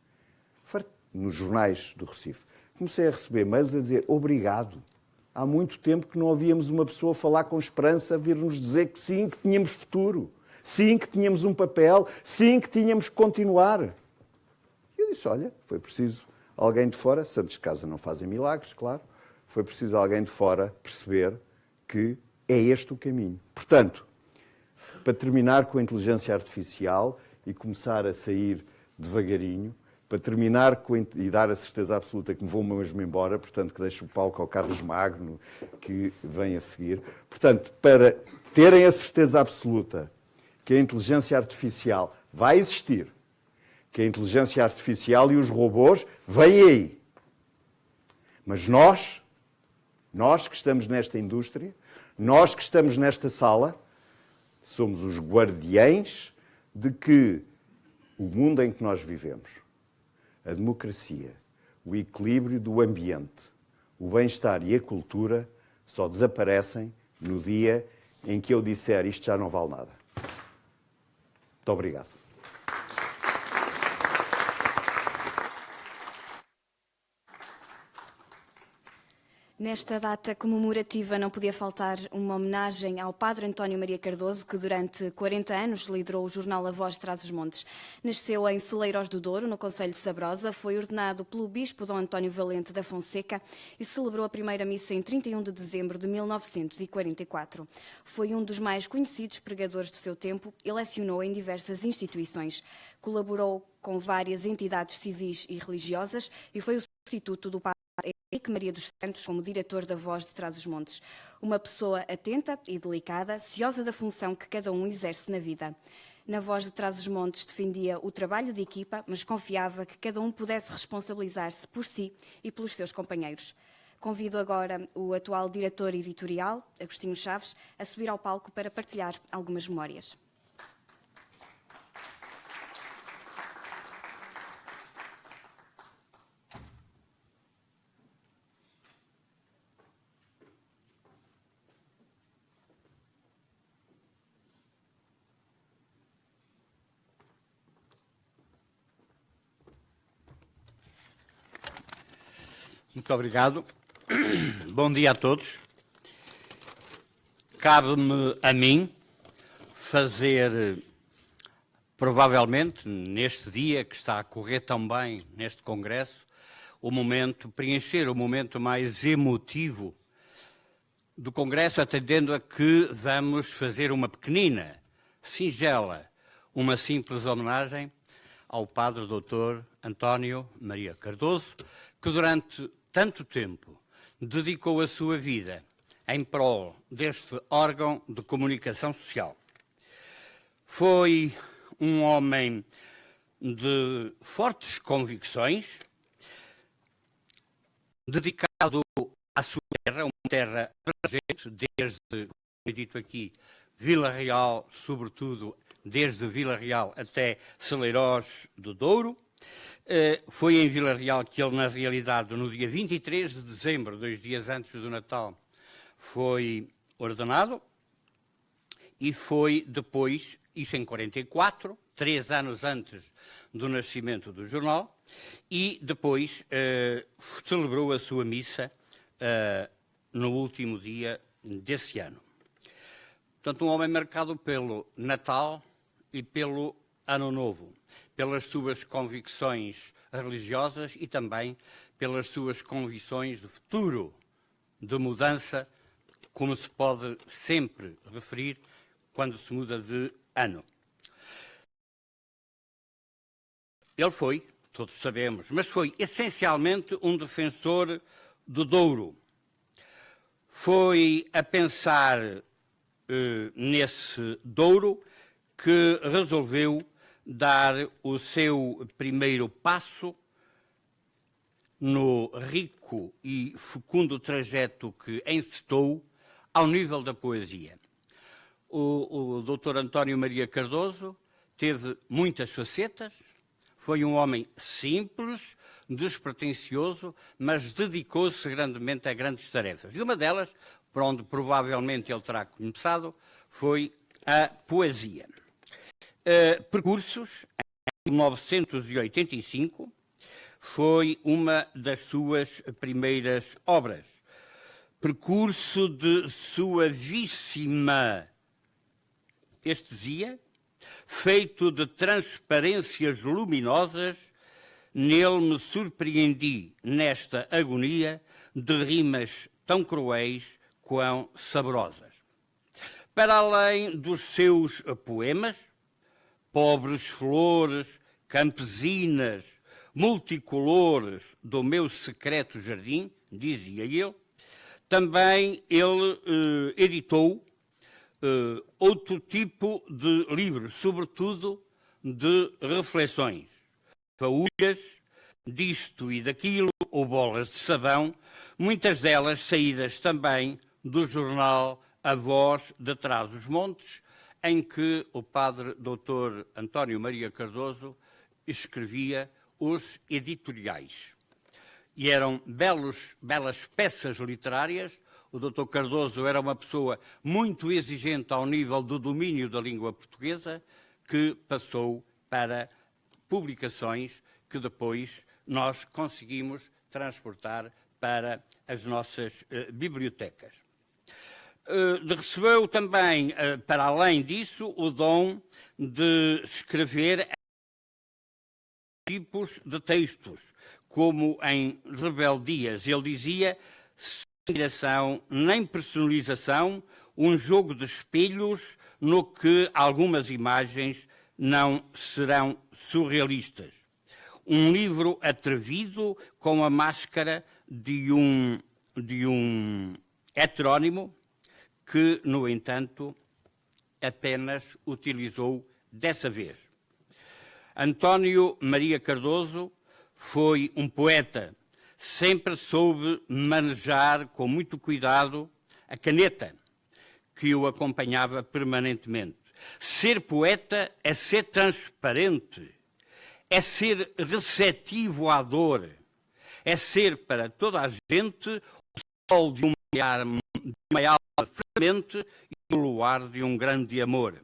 B: Nos jornais do Recife. Comecei a receber mails a dizer obrigado. Há muito tempo que não ouvíamos uma pessoa falar com esperança, vir-nos dizer que sim, que tínhamos futuro. Sim, que tínhamos um papel. Sim, que tínhamos que continuar. E eu disse, olha, foi preciso alguém de fora, santos de casa não fazem milagres, claro, foi preciso alguém de fora perceber que é este o caminho. Portanto, para terminar com a inteligência artificial e começar a sair devagarinho, para terminar e dar a certeza absoluta que me vou mesmo embora, portanto, que deixo o palco ao Carlos Magno, que vem a seguir. Portanto, para terem a certeza absoluta que a inteligência artificial vai existir, que a inteligência artificial e os robôs vêm aí. Mas nós que estamos nesta indústria, nós que estamos nesta sala, somos os guardiães de que o mundo em que nós vivemos, a democracia, o equilíbrio do ambiente, o bem-estar e a cultura só desaparecem no dia em que eu disser isto já não vale nada. Muito obrigado.
A: Nesta data comemorativa não podia faltar uma homenagem ao Padre António Maria Cardoso, que durante 40 anos liderou o jornal A Voz de Trás-os-Montes. Nasceu em Celeiros do Douro, no concelho de Sabrosa, foi ordenado pelo bispo Dom António Valente da Fonseca e celebrou a primeira missa em 31 de dezembro de 1944. Foi um dos mais conhecidos pregadores do seu tempo e lecionou em diversas instituições. Colaborou com várias entidades civis e religiosas e foi o substituto do Padre Henrique Maria dos Santos como diretor da Voz de Trás-os-Montes. Uma pessoa atenta e delicada, ciosa da função que cada um exerce na vida. Na Voz de Trás-os-Montes defendia o trabalho de equipa, mas confiava que cada um pudesse responsabilizar-se por si e pelos seus companheiros. Convido agora o atual diretor editorial, Agostinho Chaves, a subir ao palco para partilhar algumas memórias.
C: Muito obrigado. Bom dia a todos. Cabe-me a mim fazer, provavelmente, neste dia que está a correr tão bem neste Congresso, preencher o momento mais emotivo do Congresso, atendendo a que vamos fazer uma pequenina, singela, uma simples homenagem ao Padre Dr. António Maria Cardoso, que durante tanto tempo dedicou a sua vida em prol deste órgão de comunicação social. Foi um homem de fortes convicções, dedicado à sua terra, uma terra presente desde, como é dito aqui, Vila Real, sobretudo desde Vila Real até Celeiros do Douro. Foi em Vila Real que ele, na realidade, no dia 23 de dezembro, 2 dias antes do Natal, foi ordenado e foi depois, isso em 44, 3 anos antes do nascimento do jornal, e depois celebrou a sua missa no último dia desse ano. Portanto, um homem marcado pelo Natal e pelo Ano Novo, pelas suas convicções religiosas e também pelas suas convicções de futuro, de mudança, como se pode sempre referir quando se muda de ano. Ele foi, todos sabemos, mas foi essencialmente um defensor do Douro. Foi a pensar nesse Douro que resolveu dar o seu primeiro passo no rico e fecundo trajeto que encetou ao nível da poesia. O Dr. António Maria Cardoso teve muitas facetas, foi um homem simples, despretensioso, mas dedicou-se grandemente a grandes tarefas. E uma delas, por onde provavelmente ele terá começado, foi a poesia. Percursos, em 1985, foi uma das suas primeiras obras. Percurso de suavíssima estesia, feito de transparências luminosas, nele me surpreendi nesta agonia de rimas tão cruéis quão saborosas. Para além dos seus poemas, pobres flores, campesinas, multicolores do meu secreto jardim, dizia ele, também ele editou outro tipo de livros, sobretudo de reflexões, faúlhas, disto e daquilo, ou bolas de sabão, muitas delas saídas também do jornal A Voz de Trás-os-Montes, em que o padre Dr. António Maria Cardoso escrevia os editoriais. E eram belas peças literárias. O Dr. Cardoso era uma pessoa muito exigente ao nível do domínio da língua portuguesa, que passou para publicações que depois nós conseguimos transportar para as nossas bibliotecas. Recebeu também, para além disso, o dom de escrever tipos de textos, como em Rebeldias. Ele dizia, sem direção nem personalização, um jogo de espelhos no que algumas imagens não serão surrealistas. Um livro atrevido com a máscara de um heterónimo que, no entanto, apenas utilizou dessa vez. António Maria Cardoso foi um poeta, sempre soube manejar com muito cuidado a caneta que o acompanhava permanentemente. Ser poeta é ser transparente, é ser receptivo à dor, é ser para toda a gente o sol de uma alma fremente e o luar de um grande amor.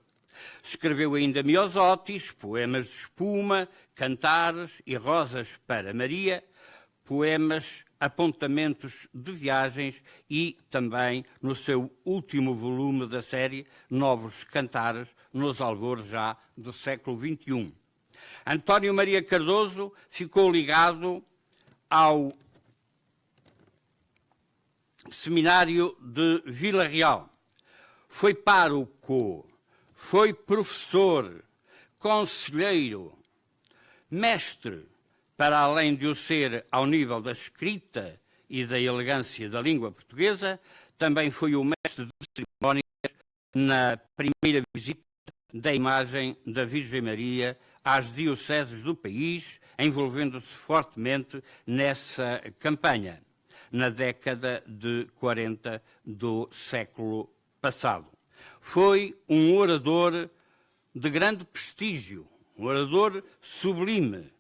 C: Escreveu ainda Miosotis, poemas de espuma, cantares e rosas para Maria, poemas, apontamentos de viagens e também no seu último volume da série Novos Cantares, nos albores já do século XXI. António Maria Cardoso ficou ligado ao Seminário de Vila Real. Foi pároco, foi professor, conselheiro, mestre, para além de o ser ao nível da escrita e da elegância da língua portuguesa, também foi o mestre de cerimónias na primeira visita da imagem da Virgem Maria às dioceses do país, envolvendo-se fortemente nessa campanha, na década de 40 do século passado. Foi um orador de grande prestígio, um orador sublime,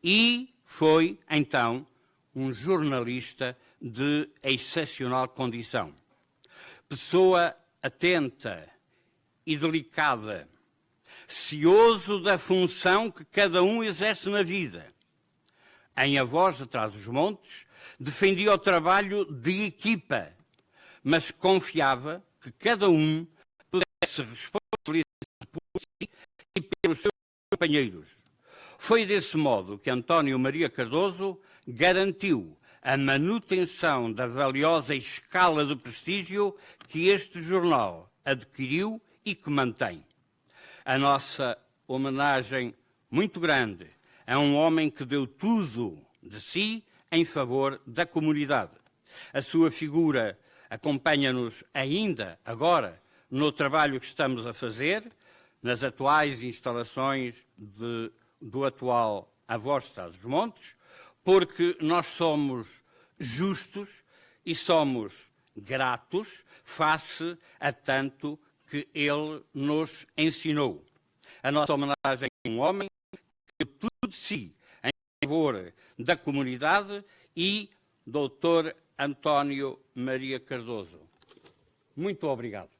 C: e foi, então, um jornalista de excepcional condição. Pessoa atenta e delicada, cioso da função que cada um exerce na vida, em A Voz de Trás-os-Montes, defendia o trabalho de equipa, mas confiava que cada um pudesse responsabilizar por si e pelos seus companheiros. Foi desse modo que António Maria Cardoso garantiu a manutenção da valiosa escala de prestígio que este jornal adquiriu e que mantém. A nossa homenagem muito grande a um homem que deu tudo de si em favor da comunidade. A sua figura acompanha-nos ainda agora no trabalho que estamos a fazer, nas atuais instalações do atual A Voz de Trás-os-Montes, porque nós somos justos e somos gratos face a tanto que ele nos ensinou. A nossa homenagem a um homem que deu tudo de si em favor da comunidade e Dr. António Maria Cardoso. Muito obrigado.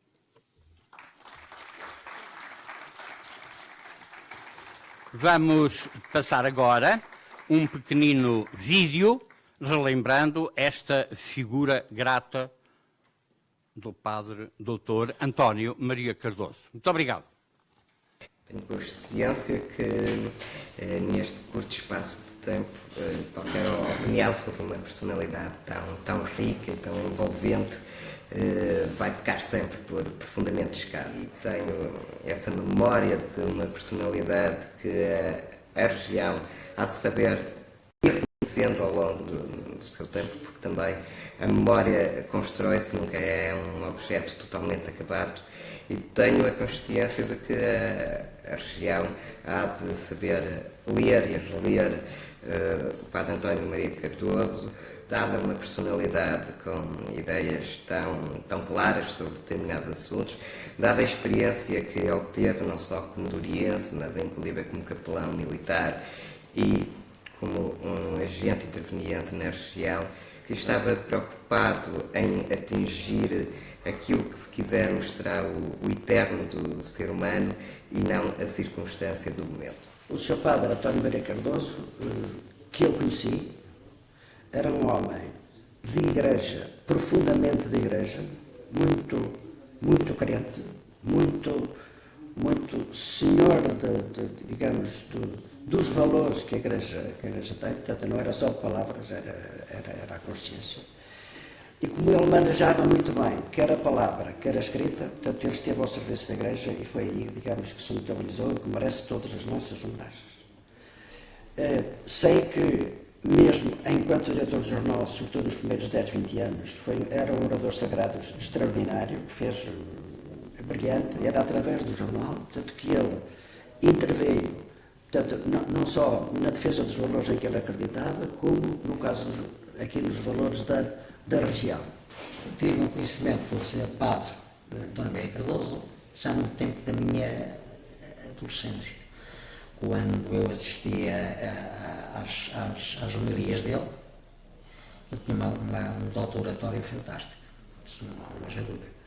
C: Vamos passar agora um pequenino vídeo relembrando esta figura grata do Padre Dr. António Maria Cardoso. Muito obrigado.
D: Tenho consciência que neste curto espaço de tempo qualquer opinião sobre uma personalidade tão rica e tão envolvente vai pecar sempre por profundamente escasso. Tenho essa memória de uma personalidade que a região há de saber ir conhecendo ao longo do seu tempo, porque também a memória constrói-se, nunca é um objeto totalmente acabado, e tenho a consciência de que a região há de saber ler e reler o Padre António Maria Cardoso, dada uma personalidade com ideias tão claras sobre determinados assuntos, dada a experiência que ele teve, não só como doriense, mas inclusive como capelão militar e como um agente interveniente na região, que estava preocupado em atingir aquilo que, se quisermos, será o eterno do ser humano e não a circunstância do momento.
E: O Sr. Padre António Maria Cardoso, que eu conheci, era um homem de igreja, profundamente de igreja, muito crente, muito senhor digamos, dos valores que a igreja tem. Portanto, não era só de palavras, era a consciência. E como ele manejava muito bem, quer a palavra, quer a escrita, portanto, ele esteve ao serviço da igreja e foi aí, digamos, que se notabilizou e que merece todas as nossas homenagens. Sei que, mesmo enquanto diretor do jornal, sobretudo nos primeiros 10, 20 anos, era um orador sagrado extraordinário, que fez brilhante, era através do jornal, portanto, que ele interveio, portanto, não só na defesa dos valores em que ele acreditava, como, no caso, aqui nos valores da região.
F: Tive um conhecimento do Sr. Padre António Maria Cardoso já no tempo da minha adolescência, quando eu assistia às homilias dele. Ele tinha um doutor oratório fantástico, não haja dúvida.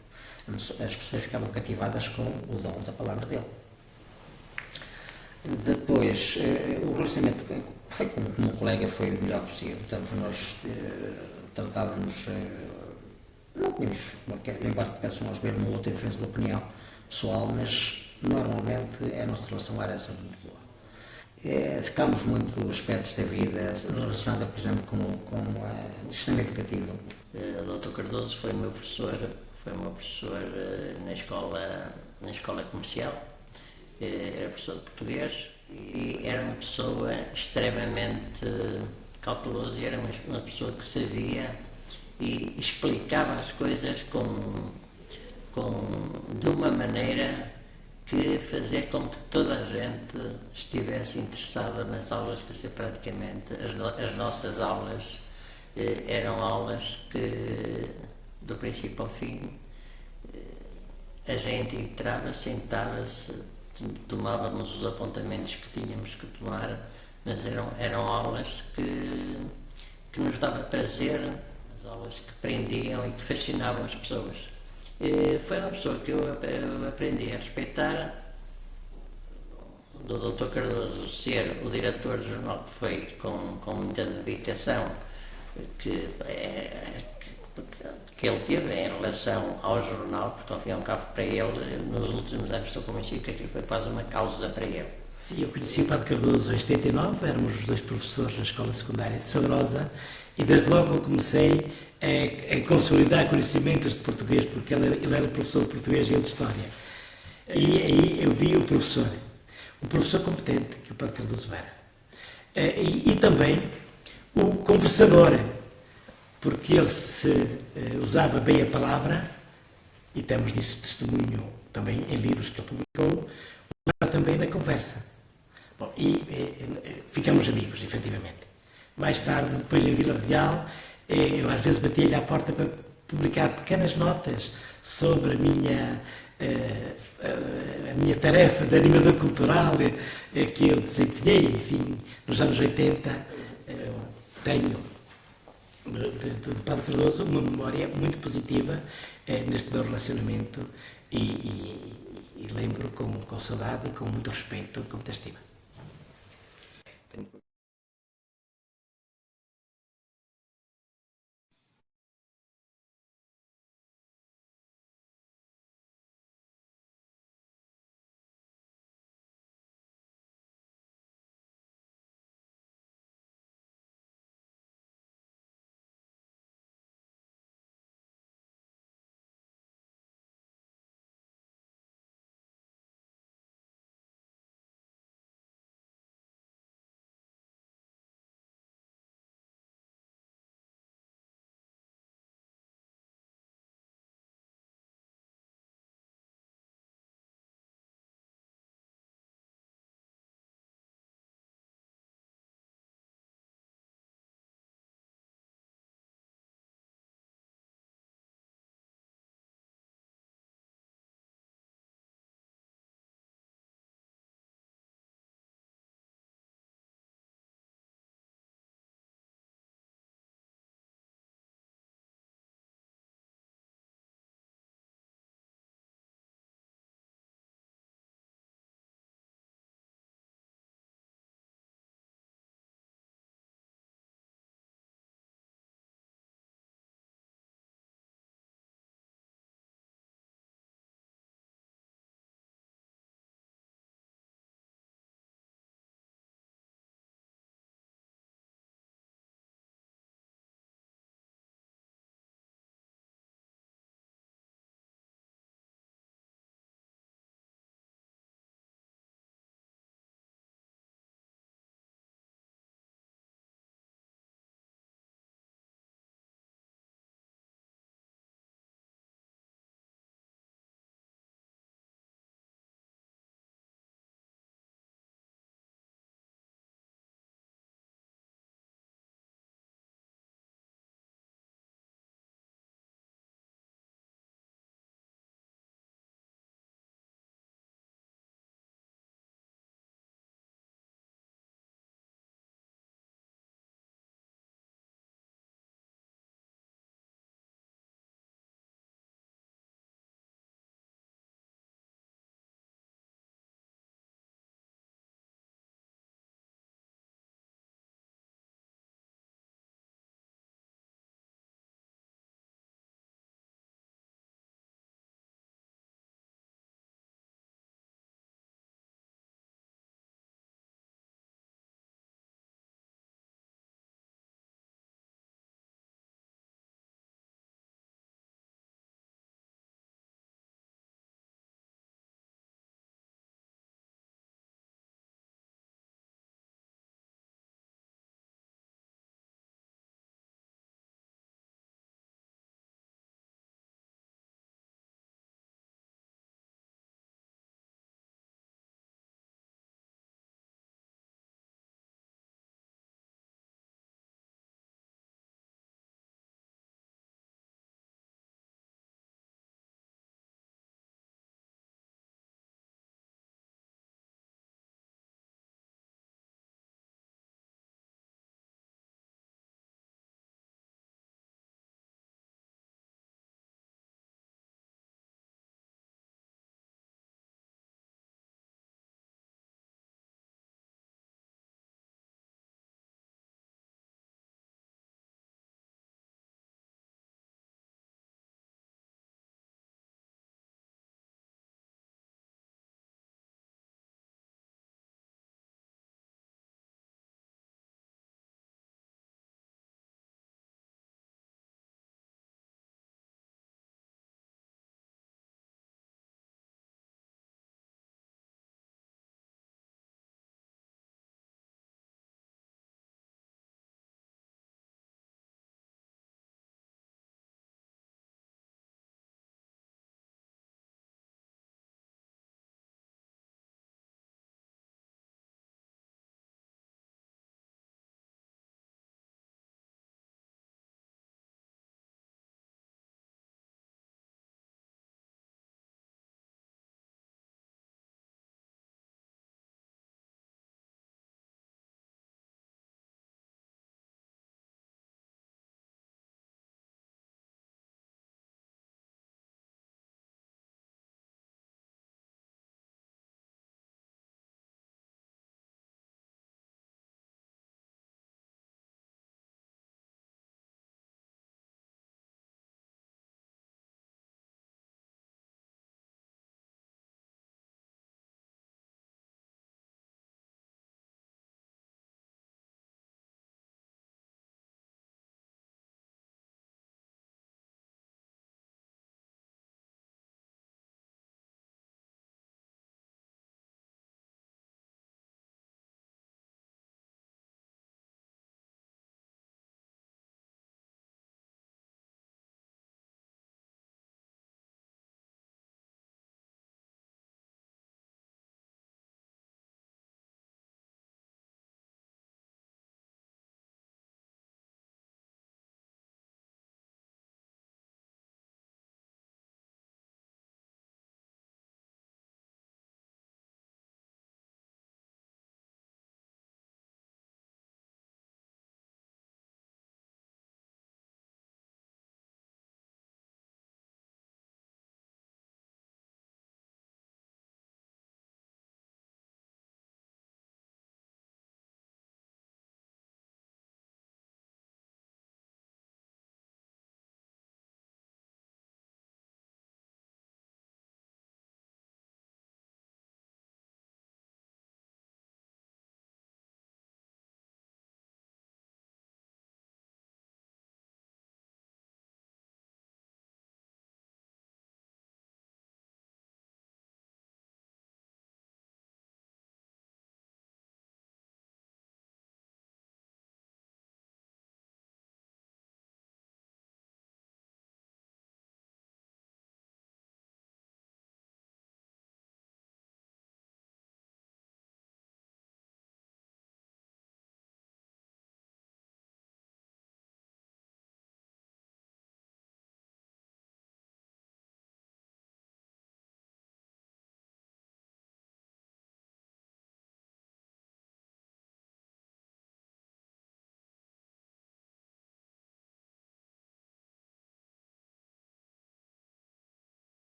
F: As pessoas ficavam cativadas com o dom da palavra dele. Depois, o relacionamento foi com um colega, foi o melhor possível. Portanto, nós tratávamos, não tínhamos, embora pudéssemos ver uma outra diferença de opinião pessoal, mas normalmente a nossa relação era sempre muito boa. Ficámos muito aspectos da vida relacionada, por exemplo, com o sistema educativo.
G: O Dr. Cardoso foi meu professor na escola comercial, era professor de português e era uma pessoa extremamente cautelosa e era uma pessoa que sabia e explicava as coisas de uma maneira que fazia com que toda a gente estivesse interessada nas aulas, que ser praticamente as nossas aulas eram aulas que do princípio ao fim a gente entrava, sentava-se, tomávamos os apontamentos que tínhamos que tomar, mas eram aulas que nos dava prazer, as aulas que prendiam e que fascinavam as pessoas. Foi uma pessoa que eu aprendi a respeitar. O do Dr. Cardoso ser o diretor do jornal feito com muita dedicação que ele teve em relação ao jornal, porque ao fim e ao cabo para ele, nos últimos anos estou convencido que aquilo foi quase uma causa para ele.
E: Sim, eu conheci o Padre Cardoso em 79, éramos os dois professores na escola secundária de Sabrosa e desde logo eu comecei a consolidar conhecimentos de português, porque ele era professor de português e eu de História. E aí eu vi o professor competente que o Padre Cardoso era. E também o conversador, porque ele usava bem a palavra, e temos disso testemunho também em livros que ele publicou, usava também na conversa. Bom, ficamos amigos, efetivamente. Mais tarde, depois em Vila Real, eu às vezes batia-lhe à porta para publicar pequenas notas sobre a minha tarefa de animador cultural que eu desempenhei, enfim, nos anos 80, tenho do Padre Cardoso uma memória muito positiva neste meu relacionamento e lembro com saudade e com muito respeito, com muita estima.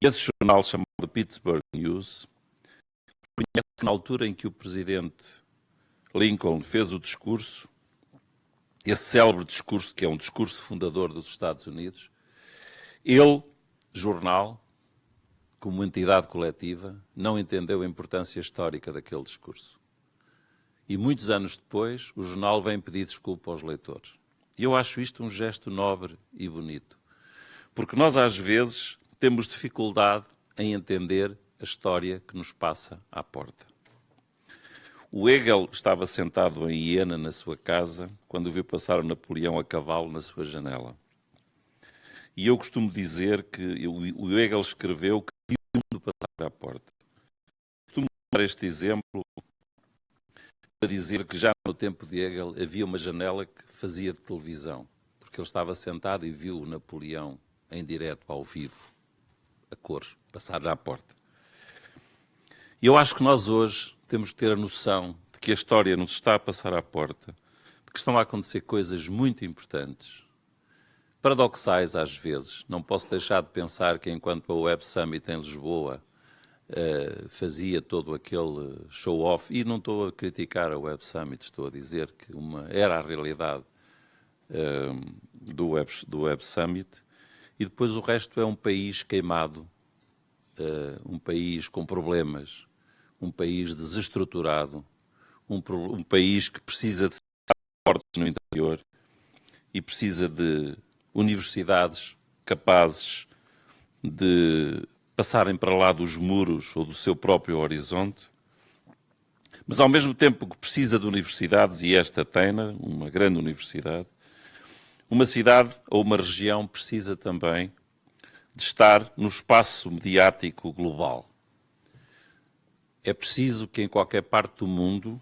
H: Esse jornal, chamado Pittsburgh News, conhece na altura em que o presidente Lincoln fez o discurso, esse célebre discurso, que é um discurso fundador dos Estados Unidos, ele, jornal, como entidade coletiva, não entendeu a importância histórica daquele discurso. E muitos anos depois, o jornal vem pedir desculpa aos leitores. E eu acho isto um gesto nobre e bonito. Porque nós, às vezes, temos dificuldade em entender a história que nos passa à porta. O Hegel estava sentado em Iena, na sua casa, quando viu passar o Napoleão a cavalo na sua janela. E eu costumo dizer que o Hegel escreveu que viu o mundo passar à porta. Costumo dar este exemplo para dizer que já no tempo de Hegel havia uma janela que fazia de televisão, porque ele estava sentado e viu o Napoleão em direto, ao vivo, a cores, passar à porta. E eu acho que nós hoje temos que ter a noção de que a história nos está a passar à porta, de que estão a acontecer coisas muito importantes, paradoxais às vezes. Não posso deixar de pensar que enquanto a Web Summit em Lisboa fazia todo aquele show-off, e não estou a criticar a Web Summit, estou a dizer que era a realidade do Web Summit, e depois o resto é um país queimado, um país com problemas, um país desestruturado, um país que precisa de fortes no interior e precisa de universidades capazes de passarem para lá dos muros ou do seu próprio horizonte, mas ao mesmo tempo que precisa de universidades, e esta tem, uma grande universidade, uma cidade ou uma região precisa também de estar no espaço mediático global. É preciso que em qualquer parte do mundo,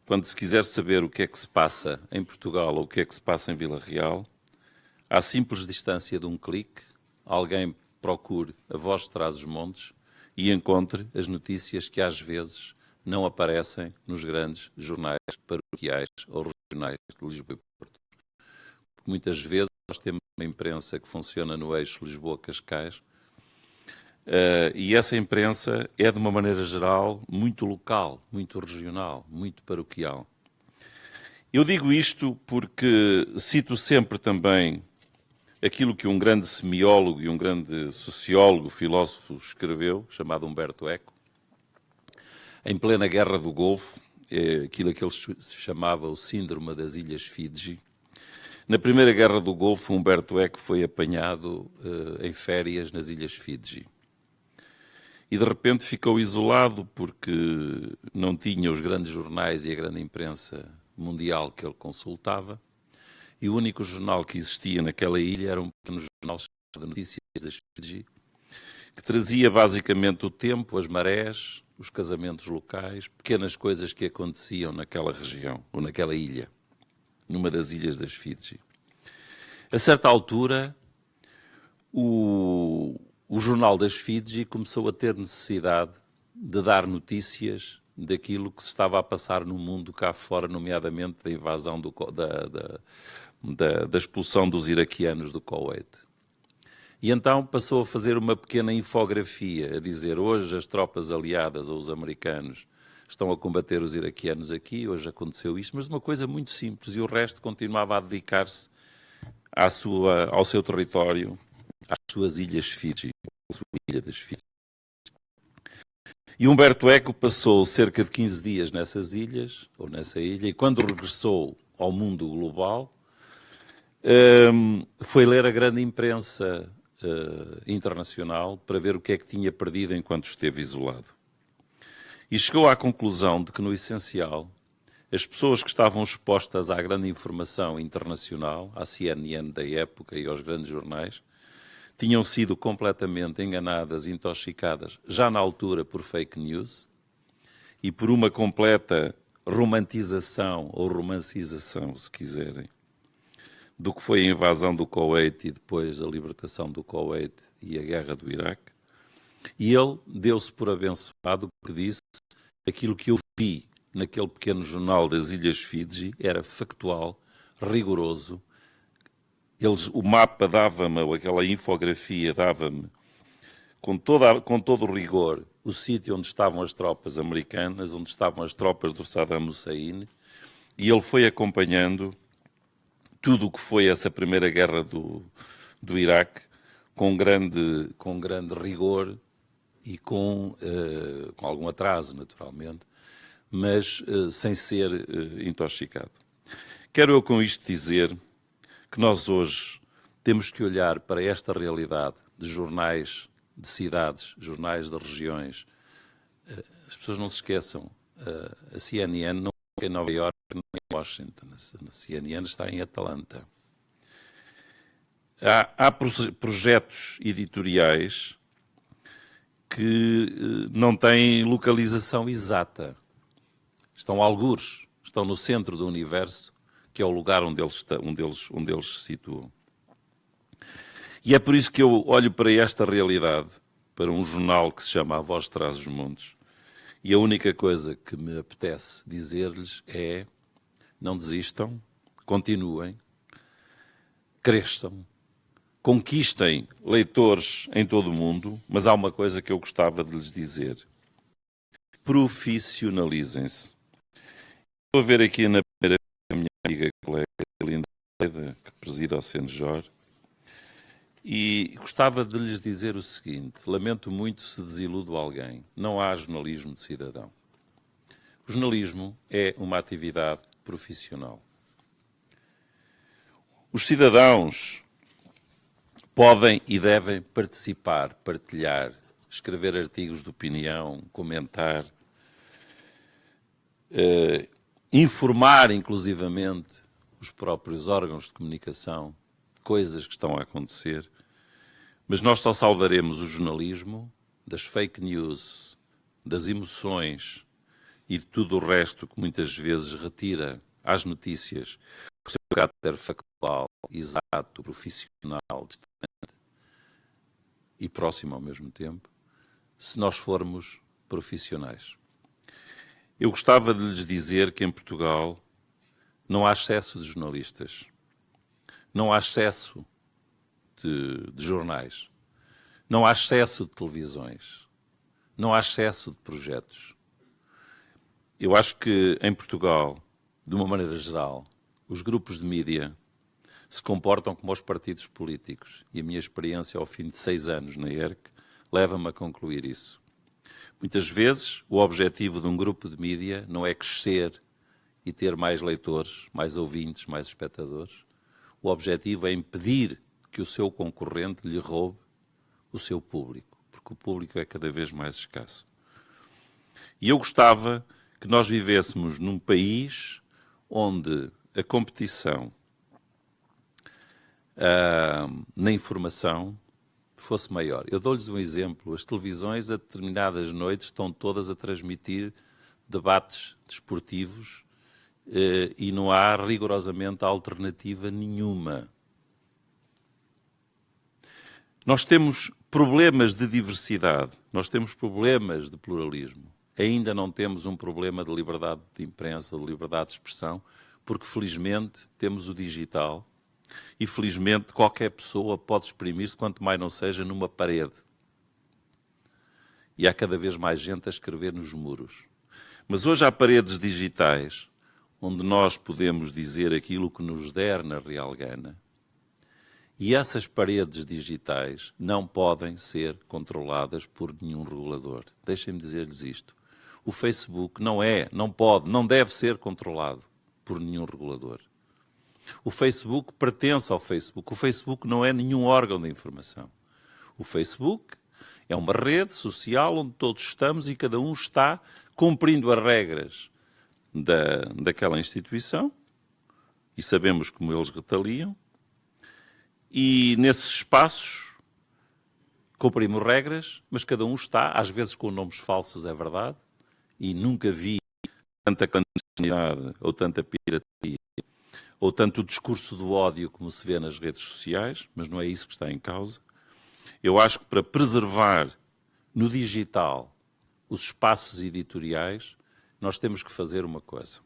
H: quando se quiser saber o que é que se passa em Portugal ou o que é que se passa em Vila Real, à simples distância de um clique, alguém procure a Voz de Trás-os-Montes e encontre as notícias que às vezes não aparecem nos grandes jornais paroquiais ou regionais de Lisboa e Porto. Porque muitas vezes nós temos uma imprensa que funciona no eixo Lisboa-Cascais e essa imprensa é, de uma maneira geral, muito local, muito regional, muito paroquial. Eu digo isto porque cito sempre também aquilo que um grande semiólogo e um grande sociólogo, filósofo escreveu, chamado Umberto Eco, em plena Guerra do Golfo, aquilo que ele se chamava o Síndrome das Ilhas Fidji. Na Primeira Guerra do Golfo, Umberto Eco foi apanhado em férias nas Ilhas Fidji. E de repente ficou isolado porque não tinha os grandes jornais e a grande imprensa mundial que ele consultava. E o único jornal que existia naquela ilha era um pequeno jornal chamado Notícias das Fidji, que trazia basicamente o tempo, as marés, os casamentos locais, pequenas coisas que aconteciam naquela região, ou naquela ilha, numa das ilhas das Fidji. A certa altura, o jornal das Fidji começou a ter necessidade de dar notícias daquilo que se estava a passar no mundo cá fora, nomeadamente da invasão da expulsão dos iraquianos do Kuwait. E então passou a fazer uma pequena infografia, a dizer: hoje as tropas aliadas ou os americanos estão a combater os iraquianos aqui, hoje aconteceu isto, mas uma coisa muito simples, e o resto continuava a dedicar-se ao seu território, às suas ilhas Fidji, à sua ilha das Fidji. E Umberto Eco passou cerca de 15 dias nessas ilhas, ou nessa ilha, e quando regressou ao mundo global, foi ler a grande imprensa internacional para ver o que é que tinha perdido enquanto esteve isolado. E chegou à conclusão de que, no essencial, as pessoas que estavam expostas à grande informação internacional, à CNN da época e aos grandes jornais, tinham sido completamente enganadas, intoxicadas, já na altura por fake news e por uma completa romantização ou romancização, se quiserem, do que foi a invasão do Kuwait e depois a libertação do Kuwait e a guerra do Iraque. E ele deu-se por abençoado porque disse: aquilo que eu vi naquele pequeno jornal das Ilhas Fidji era factual, rigoroso. O mapa dava-me, ou aquela infografia dava-me com todo o rigor, o sítio onde estavam as tropas americanas, onde estavam as tropas do Saddam Hussein, e ele foi acompanhando tudo o que foi essa primeira guerra do Iraque com grande rigor e com algum atraso, naturalmente, mas sem ser intoxicado. Quero eu com isto dizer que nós hoje temos que olhar para esta realidade de jornais de cidades, jornais de regiões. As pessoas não se esqueçam, a CNN não é em Nova Iorque nem em Washington, a CNN está em Atlanta. Há projetos editoriais que não têm localização exata. Estão algures, estão no centro do universo, que é o lugar onde eles se situam. E é por isso que eu olho para esta realidade, para um jornal que se chama A Voz de Trás-os-Montes, e a única coisa que me apetece dizer-lhes é: não desistam, continuem, cresçam, conquistem leitores em todo o mundo, mas há uma coisa que eu gostava de lhes dizer: profissionalizem-se. Estou a ver aqui na primeira a minha amiga colega Linda, que preside ao Senjor, e gostava de lhes dizer o seguinte: lamento muito se desiludo alguém. Não há jornalismo de cidadão. O jornalismo é uma atividade profissional. Os cidadãos podem e devem participar, partilhar, escrever artigos de opinião, comentar, informar inclusivamente os próprios órgãos de comunicação, coisas que estão a acontecer, mas nós só salvaremos o jornalismo das fake news, das emoções e de tudo o resto que muitas vezes retira às notícias o seu caráter factual, exato, profissional, distante e próximo ao mesmo tempo, se nós formos profissionais. Eu gostava de lhes dizer que em Portugal não há excesso de jornalistas, não há excesso de jornais, não há excesso de televisões, não há excesso de projetos. Eu acho que em Portugal, de uma maneira geral, os grupos de mídia se comportam como os partidos políticos, e a minha experiência ao fim de 6 anos na ERC leva-me a concluir isso. Muitas vezes o objetivo de um grupo de mídia não é crescer e ter mais leitores, mais ouvintes, mais espectadores. O objetivo é impedir que o seu concorrente lhe roube o seu público, porque o público é cada vez mais escasso. E eu gostava que nós vivêssemos num país onde a competição na informação fosse maior. Eu dou-lhes um exemplo. As televisões, a determinadas noites, estão todas a transmitir debates desportivos e não há rigorosamente alternativa nenhuma. Nós temos problemas de diversidade, nós temos problemas de pluralismo. Ainda não temos um problema de liberdade de imprensa, de liberdade de expressão, porque felizmente temos o digital e felizmente qualquer pessoa pode exprimir-se, quanto mais não seja numa parede. E há cada vez mais gente a escrever nos muros. Mas hoje há paredes digitais onde nós podemos dizer aquilo que nos der na real gana. E essas paredes digitais não podem ser controladas por nenhum regulador. Deixem-me dizer-lhes isto. O Facebook não pode, não deve ser controlado por nenhum regulador. O Facebook pertence ao Facebook. O Facebook não é nenhum órgão de informação. O Facebook é uma rede social onde todos estamos e cada um está cumprindo as regras daquela instituição, e sabemos como eles retaliam, e nesses espaços cumprimos regras, mas cada um está, às vezes com nomes falsos, é verdade, e nunca vi tanta clandestinidade ou tanta pirataria ou tanto discurso do ódio como se vê nas redes sociais, mas não é isso que está em causa. Eu acho que para preservar no digital os espaços editoriais, nós temos que fazer uma coisa.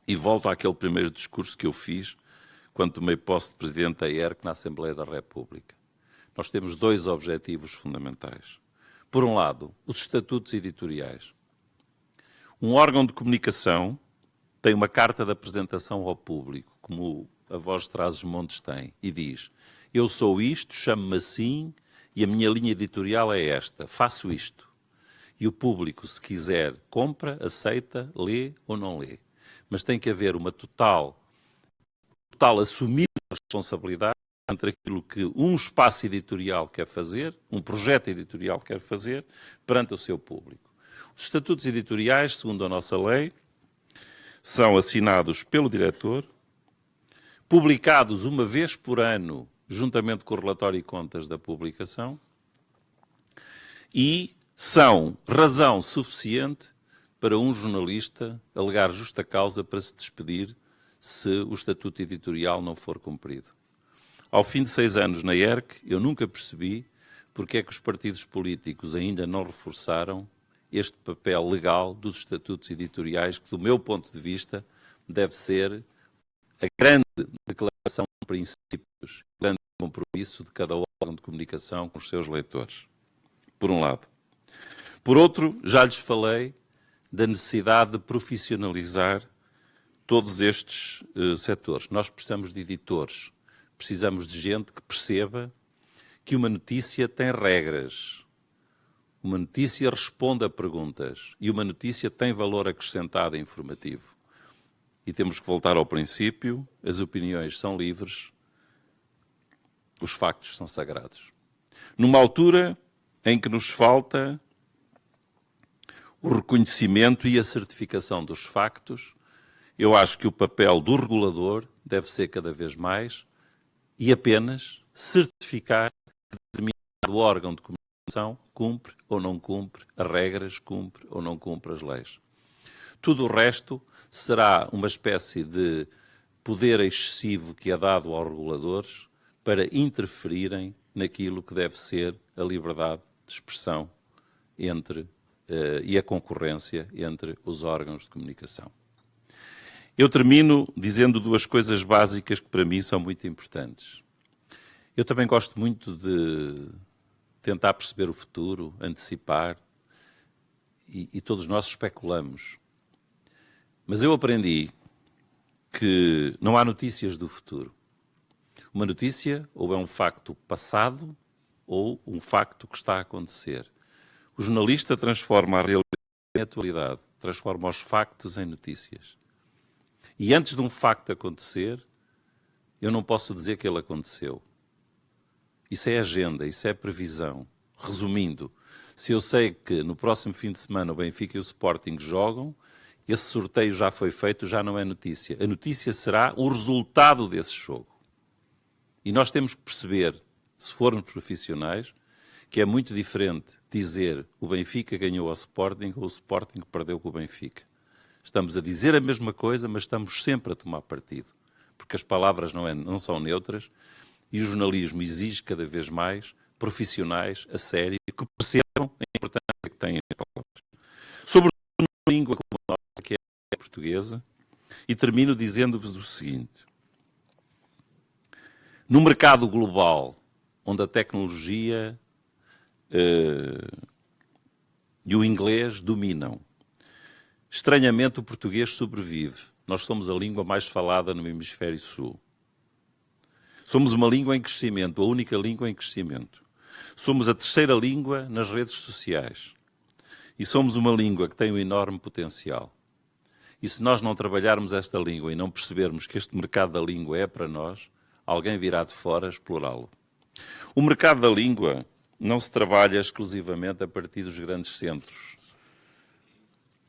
H: E volto àquele primeiro discurso que eu fiz quando tomei posse de Presidente da ERC na Assembleia da República. nós temos dois objetivos fundamentais. Por um lado, os estatutos editoriais. Um órgão de comunicação tem uma carta de apresentação ao público, como a Voz de Trás-os-Montes tem, e diz: eu sou isto, chamo-me assim, e a minha linha editorial é esta, faço isto. E o público, se quiser, compra, aceita, lê ou não lê. Mas tem que haver uma total assumir a responsabilidade entre aquilo que um espaço editorial quer fazer, um projeto editorial quer fazer, perante o seu público. Os estatutos editoriais, segundo a nossa lei, são assinados pelo diretor, publicados uma vez por ano, juntamente com o relatório e contas da publicação, e são razão suficiente para um jornalista alegar justa causa para se despedir se o estatuto editorial não for cumprido. Ao fim de 6 anos na ERC, eu nunca percebi porque é que os partidos políticos ainda não reforçaram este papel legal dos estatutos editoriais, que, do meu ponto de vista, deve ser a grande declaração de princípios, o grande compromisso de cada órgão de comunicação com os seus leitores. Por um lado. Por outro, já lhes falei da necessidade de profissionalizar todos estes setores. Nós precisamos de editores, precisamos de gente que perceba que uma notícia tem regras, uma notícia responde a perguntas e uma notícia tem valor acrescentado e informativo. E temos que voltar ao princípio: as opiniões são livres, os factos são sagrados. Numa altura em que nos falta o reconhecimento e a certificação dos factos, eu acho que o papel do regulador deve ser cada vez mais e apenas certificar que determinado órgão de comunicação cumpre ou não cumpre as regras, cumpre ou não cumpre as leis. Tudo o resto será uma espécie de poder excessivo que é dado aos reguladores para interferirem naquilo que deve ser a liberdade de expressão e a concorrência entre os órgãos de comunicação. Eu termino dizendo 2 coisas básicas que para mim são muito importantes. Eu também gosto muito de tentar perceber o futuro, antecipar, e todos nós especulamos. Mas eu aprendi que não há notícias do futuro. Uma notícia ou é um facto passado ou um facto que está a acontecer. O jornalista transforma a realidade em atualidade, transforma os factos em notícias. E antes de um facto acontecer, eu não posso dizer que ele aconteceu. Isso é agenda, isso é previsão. Resumindo, se eu sei que no próximo fim de semana o Benfica e o Sporting jogam, esse sorteio já foi feito, já não é notícia. A notícia será o resultado desse jogo. E nós temos que perceber, se formos profissionais, que é muito diferente dizer o Benfica ganhou ao Sporting ou o Sporting perdeu com o Benfica. Estamos a dizer a mesma coisa, mas estamos sempre a tomar partido, porque as palavras não são neutras e o jornalismo exige cada vez mais profissionais a sério que percebam a importância que têm as palavras. Sobre uma língua como a nossa, que é a portuguesa, e termino dizendo-vos o seguinte: no mercado global, onde a tecnologia e o inglês dominam, estranhamente o português sobrevive. Nós somos a língua mais falada no hemisfério sul. Somos uma língua em crescimento, a única língua em crescimento. Somos a 3ª língua nas redes sociais. E somos uma língua que tem um enorme potencial. E se nós não trabalharmos esta língua e não percebermos que este mercado da língua é para nós, alguém virá de fora explorá-lo. O mercado da língua não se trabalha exclusivamente a partir dos grandes centros.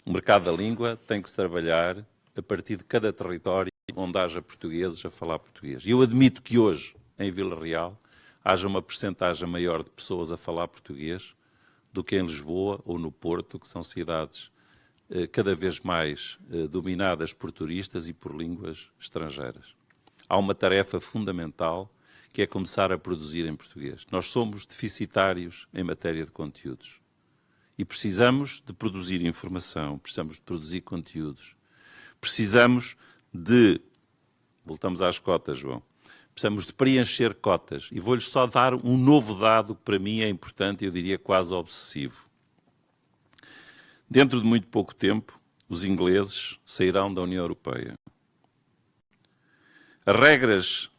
H: O mercado da língua tem que se trabalhar a partir de cada território onde haja portugueses a falar português. E eu admito que hoje, em Vila Real, haja uma percentagem maior de pessoas a falar português do que em Lisboa ou no Porto, que são cidades cada vez mais dominadas por turistas e por línguas estrangeiras. Há uma tarefa fundamental, que é começar a produzir em português. Nós somos deficitários em matéria de conteúdos. E precisamos de produzir informação, precisamos de produzir conteúdos. Precisamos de... Voltamos às cotas, João. precisamos de preencher cotas. E vou-lhes só dar um novo dado que para mim é importante, eu diria quase obsessivo. Dentro de muito pouco tempo, os ingleses sairão da União Europeia. As regras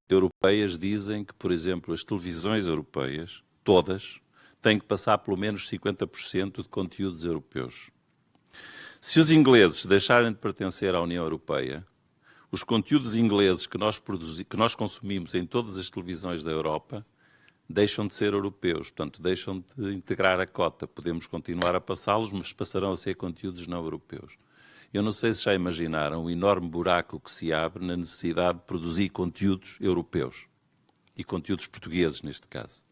H: europeias dizem que, por exemplo, as televisões europeias, todas, têm que passar pelo menos 50% de conteúdos europeus. Se os ingleses deixarem de pertencer à União Europeia, os conteúdos ingleses que nós consumimos em todas as televisões da Europa deixam de ser europeus, portanto, deixam de integrar a cota. Podemos continuar a passá-los, mas passarão a ser conteúdos não europeus. Eu não sei se já imaginaram o enorme buraco que se abre na necessidade de produzir conteúdos europeus e conteúdos portugueses, neste caso,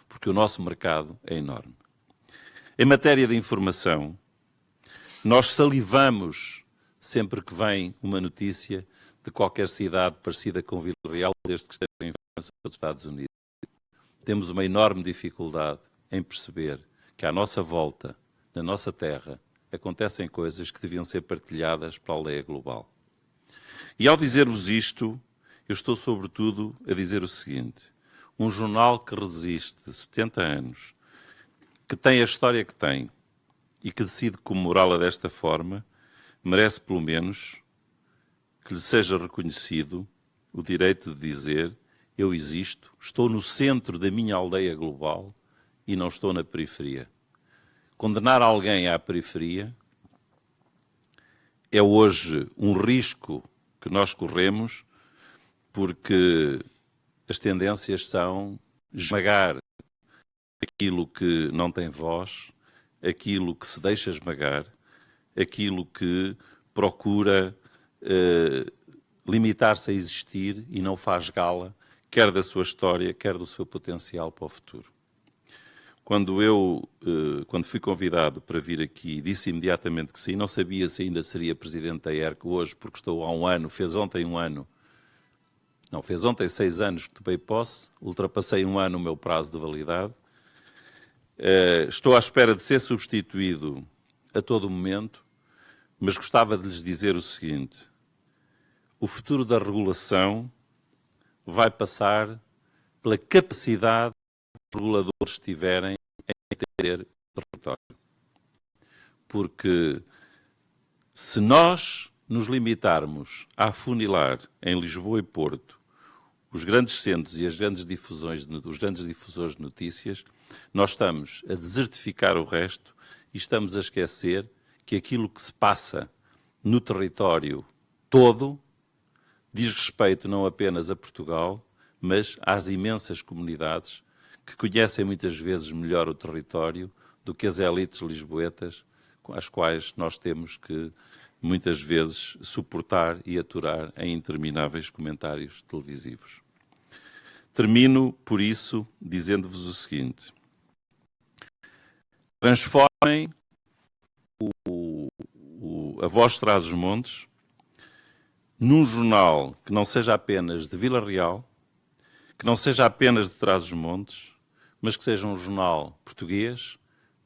H: porque o nosso mercado é enorme. Em matéria de informação, nós salivamos sempre que vem uma notícia de qualquer cidade parecida com Vila Real, desde que esteja em França ou dos Estados Unidos. Temos uma enorme dificuldade em perceber que à nossa volta, na nossa terra, acontecem coisas que deviam ser partilhadas para a aldeia global. E ao dizer-vos isto, eu estou sobretudo a dizer o seguinte: um jornal que resiste 70 anos, que tem a história que tem e que decide comemorá-la desta forma, merece pelo menos que lhe seja reconhecido o direito de dizer: eu existo, estou no centro da minha aldeia global e não estou na periferia. Condenar alguém à periferia é hoje um risco que nós corremos, porque as tendências são esmagar aquilo que não tem voz, aquilo que se deixa esmagar, aquilo que procura limitar-se a existir e não faz gala, quer da sua história, quer do seu potencial para o futuro. Quando fui convidado para vir aqui, disse imediatamente que sim, não sabia se ainda seria presidente da ERC hoje, porque estou há um ano, fez ontem 6 anos que tomei posse, ultrapassei um ano o meu prazo de validade. Estou à espera de ser substituído a todo momento, mas gostava de lhes dizer o seguinte: o futuro da regulação vai passar pela capacidade que os reguladores tiverem em entender o território. Porque se nós nos limitarmos a afunilar em Lisboa e Porto os grandes centros e os grandes difusores de notícias, nós estamos a desertificar o resto e estamos a esquecer que aquilo que se passa no território todo diz respeito não apenas a Portugal, mas às imensas comunidades que conhecem muitas vezes melhor o território do que as elites lisboetas, às quais nós temos que muitas vezes suportar e aturar em intermináveis comentários televisivos. Termino, por isso, dizendo-vos o seguinte: transformem a Voz Trás-os-Montes num jornal que não seja apenas de Vila Real, que não seja apenas de Trás-os-Montes, mas que seja um jornal português,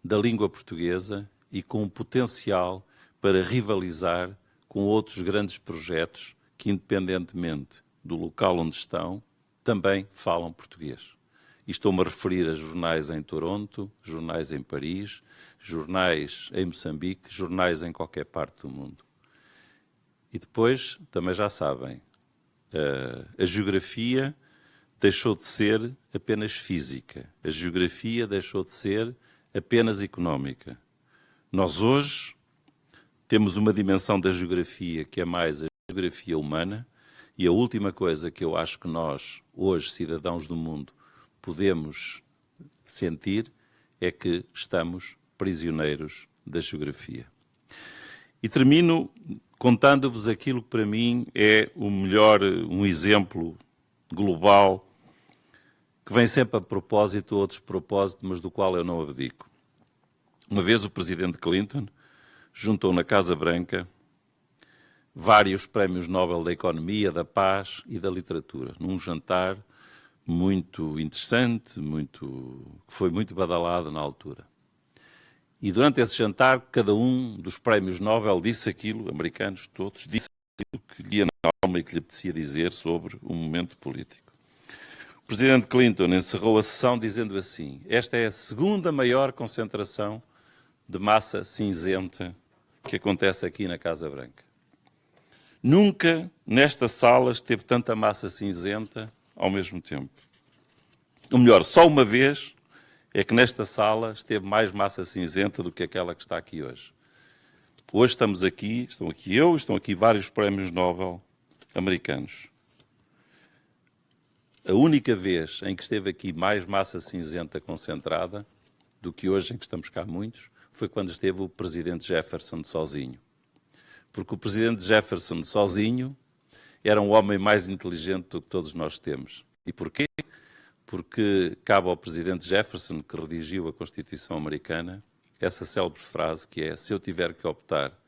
H: da língua portuguesa e com um potencial para rivalizar com outros grandes projetos que, independentemente do local onde estão, também falam português. E estou-me a referir a jornais em Toronto, jornais em Paris, jornais em Moçambique, jornais em qualquer parte do mundo. E depois, também já sabem, a geografia deixou de ser apenas física. A geografia deixou de ser apenas económica. Nós hoje temos uma dimensão da geografia que é mais a geografia humana, e a última coisa que eu acho que nós, hoje, cidadãos do mundo, podemos sentir é que estamos prisioneiros da geografia. E termino contando-vos aquilo que para mim é um exemplo global que vem sempre a propósito ou a despropósito, mas do qual eu não abdico. Uma vez o presidente Clinton juntou na Casa Branca vários prémios Nobel da Economia, da Paz e da Literatura, num jantar muito interessante, que foi muito badalado na altura. E durante esse jantar, cada um dos prémios Nobel disse aquilo, americanos todos, disse aquilo que lhe ia na alma e que lhe apetecia dizer sobre o momento político. O presidente Clinton encerrou a sessão dizendo assim: esta é a segunda maior concentração de massa cinzenta que acontece aqui na Casa Branca. Nunca nesta sala esteve tanta massa cinzenta ao mesmo tempo. Ou melhor, só uma vez é que nesta sala esteve mais massa cinzenta do que aquela que está aqui hoje. Hoje estão aqui eu, estão aqui vários prémios Nobel americanos. A única vez em que esteve aqui mais massa cinzenta concentrada do que hoje, em que estamos cá muitos, foi quando esteve o presidente Jefferson sozinho. Porque o presidente Jefferson sozinho era um homem mais inteligente do que todos nós temos. E porquê? Porque cabe ao presidente Jefferson, que redigiu a Constituição americana, essa célebre frase que é: se eu tiver que optar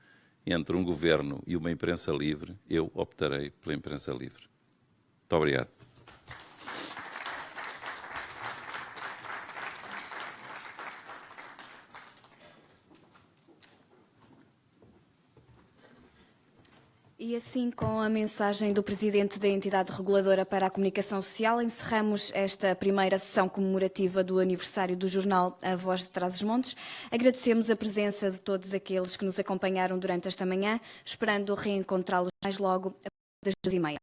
H: entre um governo e uma imprensa livre, eu optarei pela imprensa livre. Muito obrigado.
A: E assim, com a mensagem do Presidente da Entidade Reguladora para a Comunicação Social, encerramos esta primeira sessão comemorativa do aniversário do jornal A Voz de Trás-os-Montes. Agradecemos a presença de todos aqueles que nos acompanharam durante esta manhã, esperando reencontrá-los mais logo às 2h30.